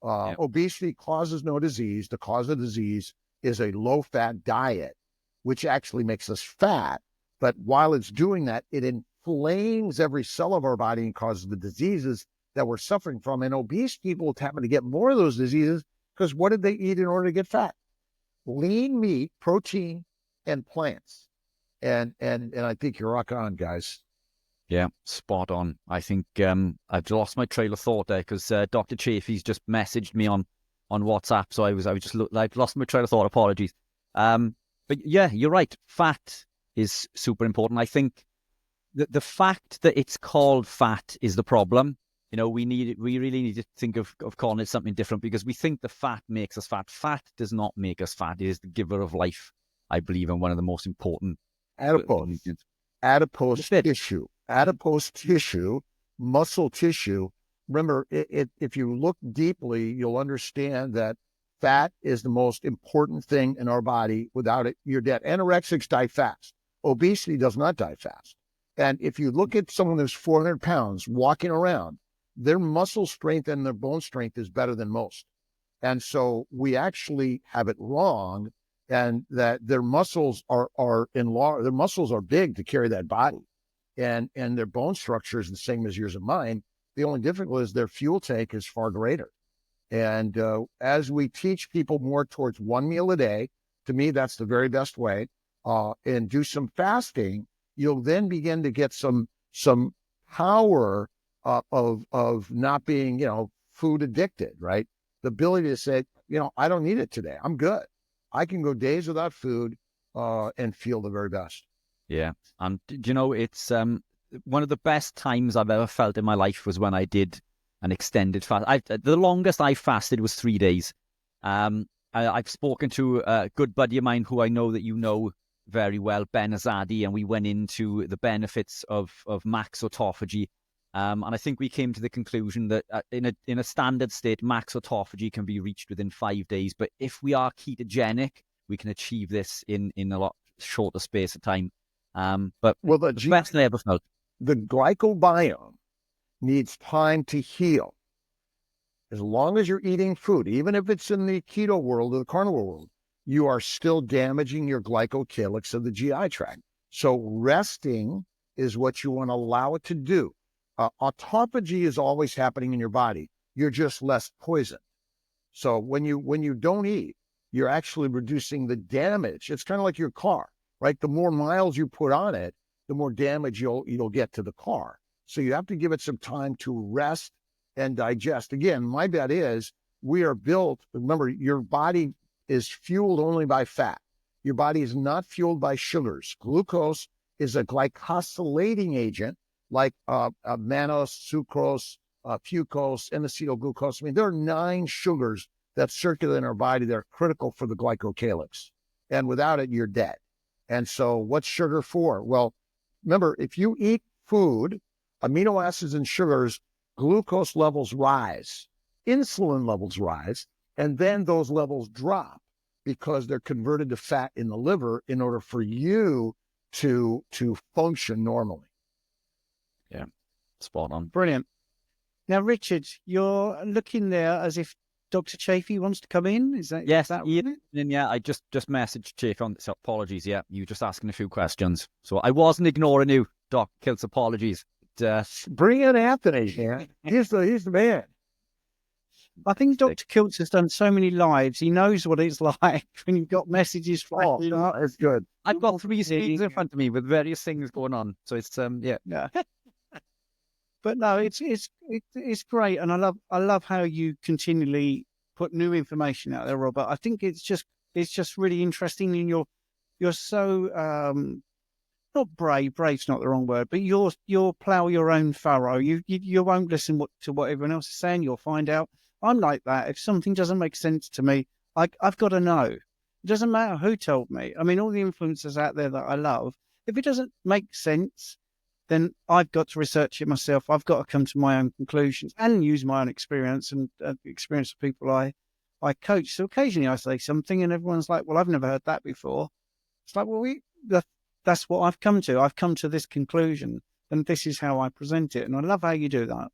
Obesity causes no disease. The cause of disease is a low-fat diet, which actually makes us fat. But while it's doing that, it inflames every cell of our body and causes the diseases that we're suffering from. And obese people happen to get more of those diseases because what did they eat in order to get fat? Lean meat, protein, and plants. And I think you're rock on, guys. Yeah, spot on. I think I've lost my trail of thought there because Dr. Chafee's just messaged me on WhatsApp, so I've lost my trail of thought. Apologies. But yeah, you're right. Fat is super important. I think the fact that it's called fat is the problem. We really need to think of calling it something different, because we think the fat makes us fat. Fat does not make us fat. It is the giver of life, I believe, and one of the most important. Adipose tissue, muscle tissue. Remember, if you look deeply, you'll understand that fat is the most important thing in our body. Without it, you're dead. Anorexics die fast. Obesity does not die fast. And if you look at someone who's 400 pounds walking around, their muscle strength and their bone strength is better than most. And so we actually have it wrong, and that their muscles are big to carry that body. And their bone structure is the same as yours and mine. The only difference is their fuel tank is far greater. And as we teach people more towards one meal a day, to me, that's the very best way, and do some fasting, you'll then begin to get some power of not being, food addicted, right? The ability to say, I don't need it today. I'm good. I can go days without food and feel the very best. Yeah. And, it's one of the best times I've ever felt in my life was when I did an extended fast. The longest I fasted was 3 days. I've spoken to a good buddy of mine who I know that you know very well, Ben Azadi, and we went into the benefits of max autophagy. And I think we came to the conclusion that in a standard state, max autophagy can be reached within 5 days. But if we are ketogenic, we can achieve this in a lot shorter space of time. But the best I ever felt. The glycobiome needs time to heal. As long as you're eating food, even if it's in the keto world or the carnivore world, you are still damaging your glycocalyx of the GI tract. So resting is what you want to allow it to do. Autophagy is always happening in your body. You're just less poisoned. So when you don't eat, you're actually reducing the damage. It's kind of like your car, right? The more miles you put on it, the more damage you'll get to the car. So you have to give it some time to rest and digest. Again, my bet is we are built, remember, your body is fueled only by fat. Your body is not fueled by sugars. Glucose is a glycosylating agent like mannose, sucrose, fucose, N-acetylglucose. I mean, there are 9 sugars that circulate in our body that are critical for the glycocalyx. And without it, you're dead. And so what's sugar for? Well, remember, if you eat food, amino acids and sugars, glucose levels rise, insulin levels rise, And then those levels drop because they're converted to fat in the liver in order for you to function normally. Yeah, spot on. Brilliant. Now, Richard, you're looking there as if Dr. Chafee wants to come in. Is that Yes, is that Ian, right? and yeah, I just messaged Chafee on this. Apologies, yeah, you just asking a few questions, so I wasn't ignoring you, Doc Kiltz. Apologies. Bring in Anthony, man. He's the man. I think Dr. Kiltz has done so many lives. He knows what it's like when you've got messages flashing up. It's good. I've got 3 screens in front of me with various things going on, so it's yeah. But no, it's great, and I love how you continually put new information out there, Robert. I think it's just really interesting, and you're so not brave. Brave's not the wrong word, but you'll plough your own furrow. You won't listen to what everyone else is saying. You'll find out. I'm like that. If something doesn't make sense to me, I've got to know. It doesn't matter who told me. I mean, all the influencers out there that I love, if it doesn't make sense, then I've got to research it myself. I've got to come to my own conclusions and use my own experience and experience of people I coach. So occasionally I say something and everyone's like, well, I've never heard that before. It's like, well, that's what I've come to. I've come to this conclusion and this is how I present it. And I love how you do that.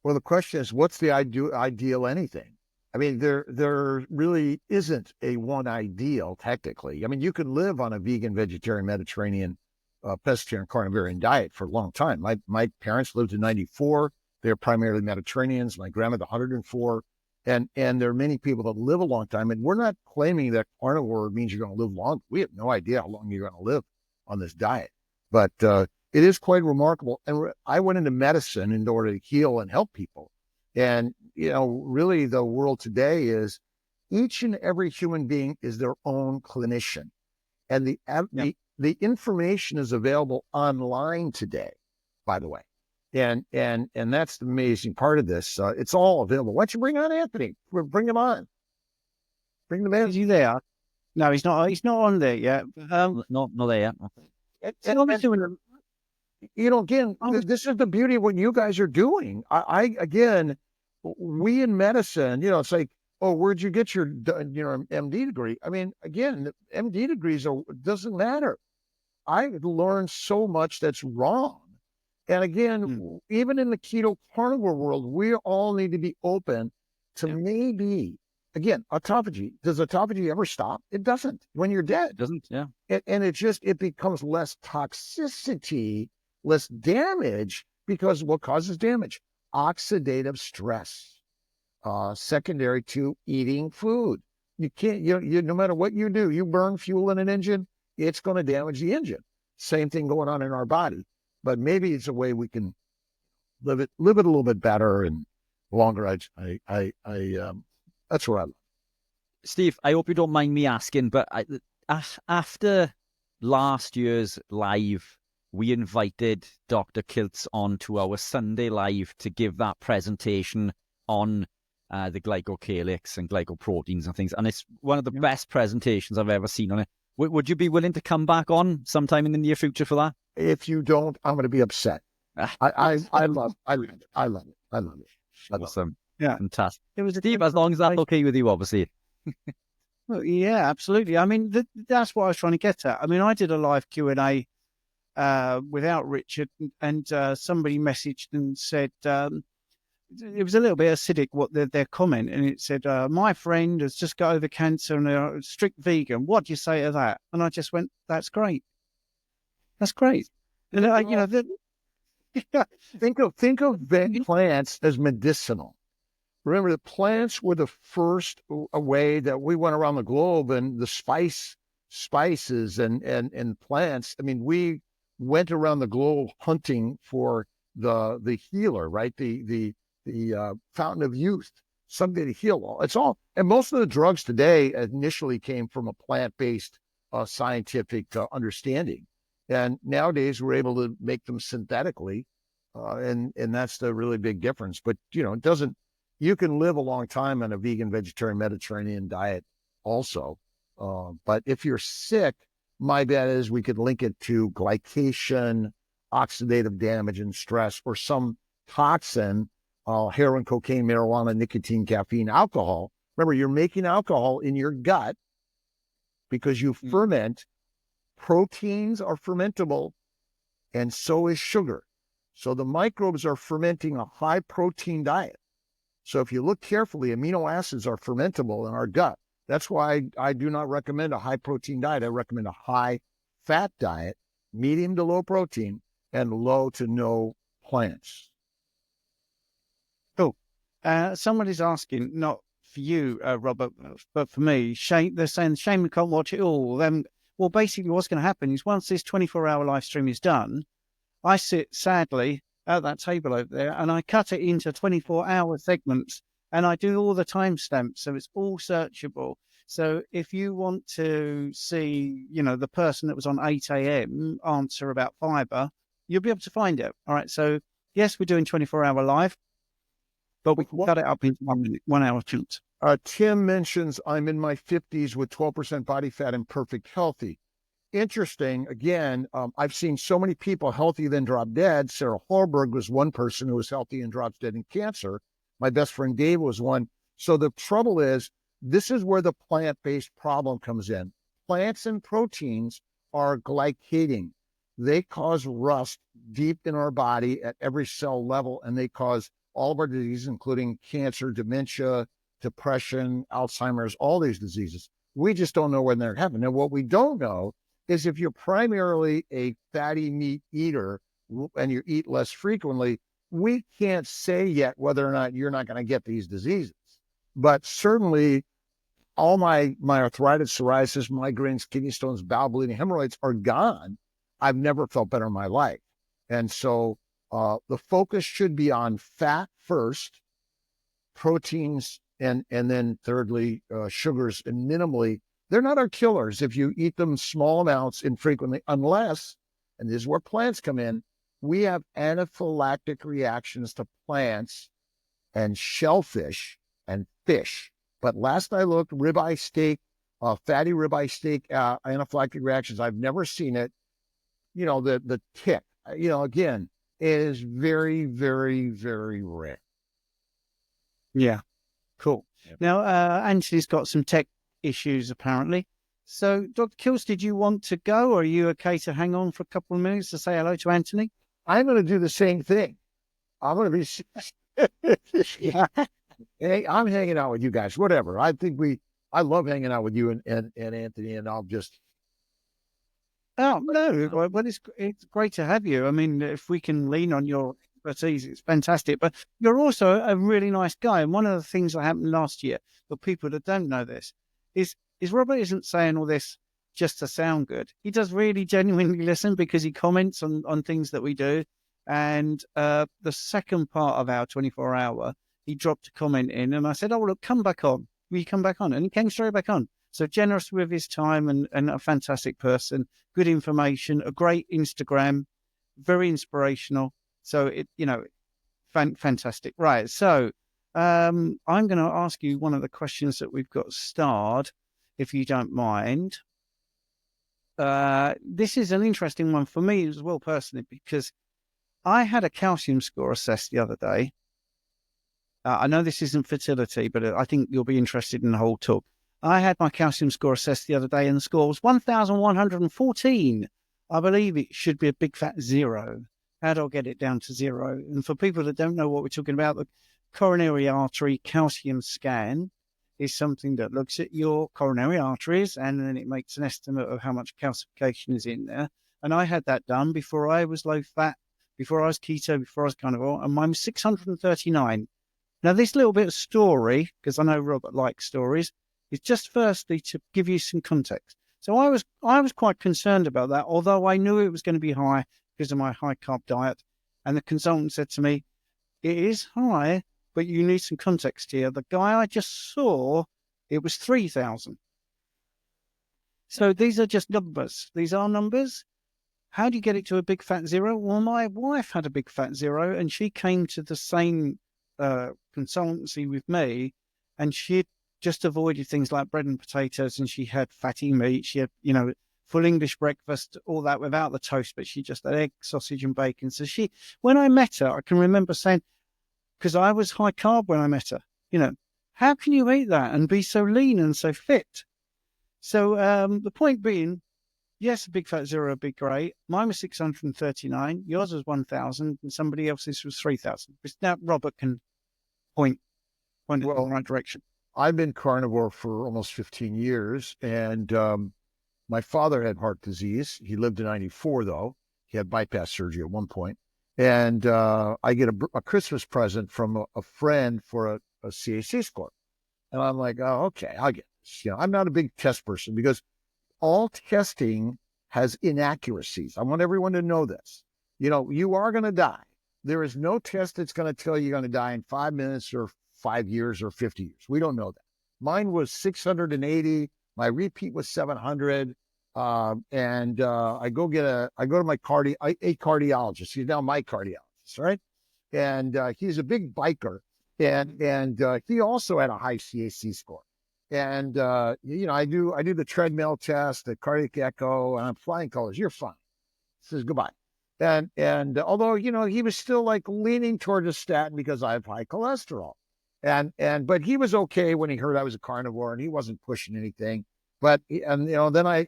Well, the question is, what's the ideal anything? I mean, there really isn't a one ideal technically. I mean, you could live on a vegan, vegetarian, Mediterranean, pescatarian, carnivore diet for a long time. My parents lived to 94. They're primarily Mediterraneans. My grandmother, 104. And there are many people that live a long time. And we're not claiming that carnivore means you're going to live long. We have no idea how long you're going to live on this diet. But it is quite remarkable. And I went into medicine in order to heal and help people. And, really the world today is each and every human being is their own clinician. And the information is available online today, by the way. And that's the amazing part of this. It's all available. Why don't you bring on Anthony? Bring him on. Bring them in. Is he there? No, he's not. He's not on there yet. Not there yet. Again, this is the beauty of what you guys are doing. Again, we in medicine, it's like, oh, where'd you get your MD degree? I mean, again, MD degrees doesn't matter. I learned so much that's wrong. And again, even in the keto carnivore world, we all need to be open to maybe, again, autophagy. Does autophagy ever stop? It doesn't. When you're dead. It doesn't, yeah. And it becomes less toxicity, less damage, because what causes damage? Oxidative stress, secondary to eating food. You can't, no matter what you do, you burn fuel in an engine, it's going to damage the engine. Same thing going on in our body. But maybe it's a way we can live it a little bit better and longer. That's what I love. Steve, I hope you don't mind me asking, but after last year's live, we invited Dr. Kiltz on to our Sunday live to give that presentation on the glycocalyx and glycoproteins and things. And it's one of the best presentations I've ever seen on it. Would you be willing to come back on sometime in the near future for that? If you don't, I'm going to be upset. I love it. Awesome. Yeah. Fantastic. Steve, as long as that's okay with you, obviously. Well, yeah, absolutely. I mean, that's what I was trying to get at. I mean, I did a live Q&A without Richard, and somebody messaged and said, it was a little bit acidic what their comment, and it said, my friend has just got over cancer and they're strict vegan. What do you say to that? And I just went, that's great. That's great. And think of plants as medicinal. Remember, the plants were the first way that we went around the globe, and the spices and plants. I mean, we went around the globe hunting for the healer, right? The fountain of youth, something to heal all. It's all, and most of the drugs today initially came from a plant-based scientific understanding, and nowadays we're able to make them synthetically, and that's the really big difference. But it doesn't. You can live a long time on a vegan, vegetarian, Mediterranean diet also, but if you're sick, my bet is we could link it to glycation, oxidative damage, and stress, or some toxin. Heroin, cocaine, marijuana, nicotine, caffeine, alcohol, Remember, you're making alcohol in your gut because you ferment. Proteins are fermentable, and so is sugar. So the microbes are fermenting a high protein diet. So if you look carefully, amino acids are fermentable in our gut. That's why I do not recommend a high protein diet. I recommend a high fat diet, medium to low protein, and low to no plants. Cool. Somebody's asking, not for you, Robert, but for me. Shane, they're saying, Shane, we can't watch it all. Well, basically what's going to happen is once this 24-hour live stream is done, I sit sadly at that table over there and I cut it into 24-hour segments and I do all the timestamps. So it's all searchable. So if you want to see, the person that was on 8 a.m. answer about fiber, you'll be able to find it. All right. So yes, we're doing 24-hour live, but we can cut it up into 1 hour chunks. Tim mentions, I'm in my 50s with 12% body fat and perfect healthy. Interesting. Again, I've seen so many people healthy then drop dead. Sarah Hallberg was one person who was healthy and drops dead in cancer. My best friend Dave was one. So the trouble is, this is where the plant-based problem comes in. Plants and proteins are glycating. They cause rust deep in our body at every cell level, and they cause all of our diseases, including cancer, dementia, depression, Alzheimer's, all these diseases. We just don't know when they're happening. And what we don't know is if you're primarily a fatty meat eater and you eat less frequently, we can't say yet whether or not you're not going to get these diseases. But certainly all my arthritis, psoriasis, migraines, kidney stones, bowel bleeding, hemorrhoids are gone. I've never felt better in my life. And so the focus should be on fat first, proteins, and then thirdly, sugars, and minimally. They're not our killers if you eat them small amounts infrequently, unless, and this is where plants come in, we have anaphylactic reactions to plants and shellfish and fish. But last I looked, ribeye steak, fatty ribeye steak, anaphylactic reactions, I've never seen it. The tick, again, is very, very, very rare. Yeah, cool. Yep. Now, Anthony's got some tech issues apparently. So, Dr. Kiltz, did you want to go, or are you okay to hang on for a couple of minutes to say hello to Anthony? I'm going to do the same thing. I'm going to be. Hey, I'm hanging out with you guys. Whatever. I love hanging out with you and Anthony, and I'll just. Oh no! Well, it's great to have you. I mean, if we can lean on your expertise, it's fantastic. But you're also a really nice guy. And one of the things that happened last year, for people that don't know this, is Robert isn't saying all this just to sound good. He does really genuinely listen because he comments on things that we do. And the second part of our 24-hour, he dropped a comment in, and I said, "Oh look, come back on. Will you come back on?" And he came straight back on. So generous with his time and a fantastic person, good information, a great Instagram, very inspirational. So fantastic. Right. So I'm going to ask you one of the questions that we've got starred, if you don't mind. This is an interesting one for me as well, personally, because I had a calcium score assessed the other day. I know this isn't fertility, but I think you'll be interested in the whole talk. I had my calcium score assessed the other day, and the score was 1,114. I believe it should be a big fat 0. How do I get it down to 0? And for people that don't know what we're talking about, the coronary artery calcium scan is something that looks at your coronary arteries, and then it makes an estimate of how much calcification is in there. And I had that done before I was low fat, before I was keto, before I was carnivore, and mine was 639. Now, this little bit of story, because I know Robert likes stories, is just firstly to give you some context. So I was quite concerned about that, although I knew it was going to be high because of my high carb diet. And the consultant said to me, "It is high, but you need some context here. The guy I just saw, it was 3,000. So these are just numbers. These are numbers. How do you get it to a big fat 0? Well, my wife had a big fat 0, and she came to the same consultancy with me, and she just avoided things like bread and potatoes, and she had fatty meat. She had, full English breakfast, all that without the toast, but she just had egg, sausage, and bacon. So when I met her, I can remember saying, because I was high carb when I met her, how can you eat that and be so lean and so fit? So the point being, yes, a big fat zero would be great. Mine was 639, yours was 1,000, and somebody else's was 3,000. Now Robert can point it in the right direction. I've been carnivore for almost 15 years, and my father had heart disease. He lived to 94, though. He had bypass surgery at one point. And I get a Christmas present from a friend for a CAC score. And I'm like, oh, okay, I'll get this. I'm not a big test person because all testing has inaccuracies. I want everyone to know this. You are going to die. There is no test that's going to tell you you're going to die in 5 minutes or 5 years or 50 years. We don't know that. Mine was 680. My repeat was 700. And I go to my cardiologist. He's now my cardiologist, right? And he's a big biker, and he also had a high CAC score. And I do the treadmill test, the cardiac echo, and I'm flying colors. You're fine. Says goodbye. And although he was still like leaning toward a statin because I have high cholesterol, but he was okay when he heard I was a carnivore, and he wasn't pushing anything. But, then I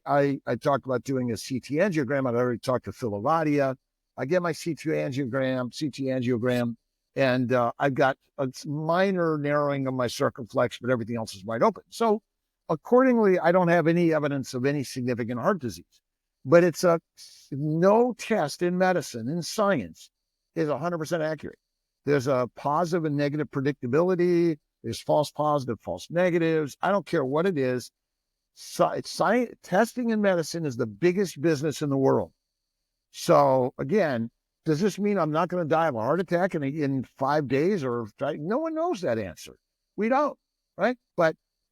talked about doing a CT angiogram. I'd already talked to Phil Avadia. I get my CT angiogram, and I've got a minor narrowing of my circumflex, but everything else is wide open. So accordingly, I don't have any evidence of any significant heart disease. But it's no test in medicine, in science, is 100% accurate. There's a positive and negative predictability. There's false positive, false negatives. I don't care what it is. Science, testing in medicine is the biggest business in the world. So again, does this mean I'm not going to die of a heart attack in 5 days? Or no one knows that answer. We don't, right?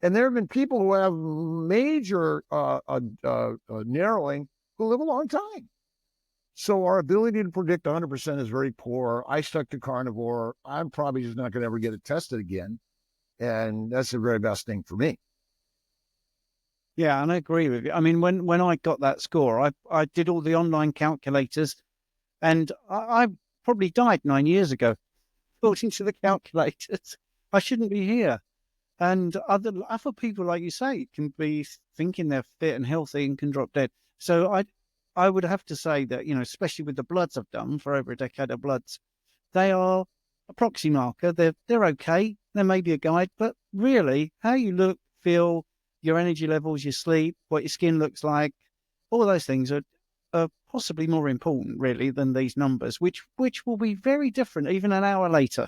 And there have been people who have major narrowing who live a long time. So our ability to predict 100% is very poor. I stuck to carnivore. I'm probably just not going to ever get it tested again, and that's the very best thing for me. Yeah, and I agree with you. I mean, when I got that score, I did all the online calculators, and I probably died 9 years ago, according to the calculators. I shouldn't be here. And other people, like you say, can be thinking they're fit and healthy and can drop dead. So I would have to say that, especially with the bloods I've done for over a decade of bloods, they are a proxy marker. They're okay. There may be a guide, but really, how you look, feel, your energy levels, your sleep, what your skin looks like, all those things are possibly more important, really, than these numbers, which will be very different even an hour later.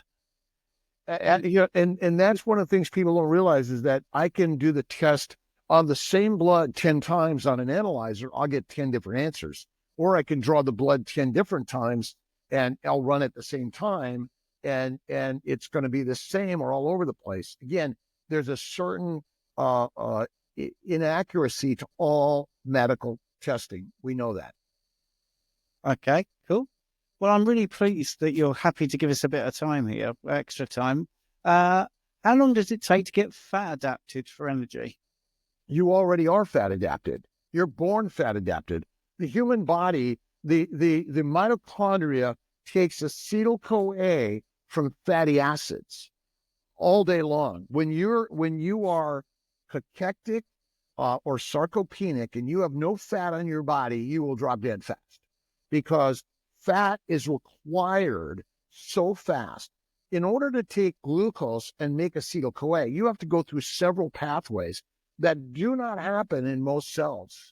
And that's one of the things people don't realize is that I can do the test on the same blood 10 times on an analyzer. I'll get 10 different answers. Or I can draw the blood 10 different times and I'll run at the same time and it's going to be the same or all over the place. Again, there's a certain inaccuracy to all medical testing. We know that. Okay, cool. Well, I'm really pleased that you're happy to give us a bit of time here, extra time. How long does it take to get fat adapted for energy? You already are fat adapted. You're born fat adapted. The human body, the mitochondria takes acetyl-CoA from fatty acids all day long. When you are cachectic or sarcopenic and you have no fat on your body, you will drop dead fast because fat is required so fast. In order to take glucose and make acetyl-CoA, you have to go through several pathways that do not happen in most cells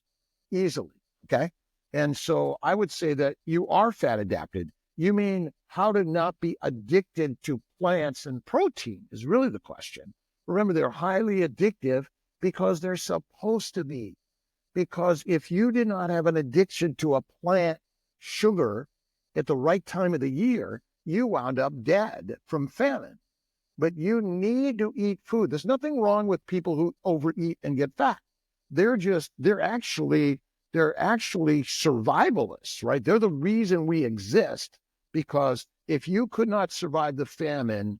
easily, okay? And so I would say that you are fat adapted. You mean how to not be addicted to plants and protein is really the question. Remember, they're highly addictive because they're supposed to be. Because if you did not have an addiction to a plant sugar at the right time of the year, you wound up dead from famine. But you need to eat food. There's nothing wrong with people who overeat and get fat. They're actually survivalists, right? They're the reason we exist, because if you could not survive the famine,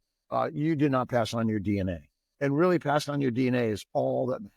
you did not pass on your DNA. And really passing on your DNA is all that matters.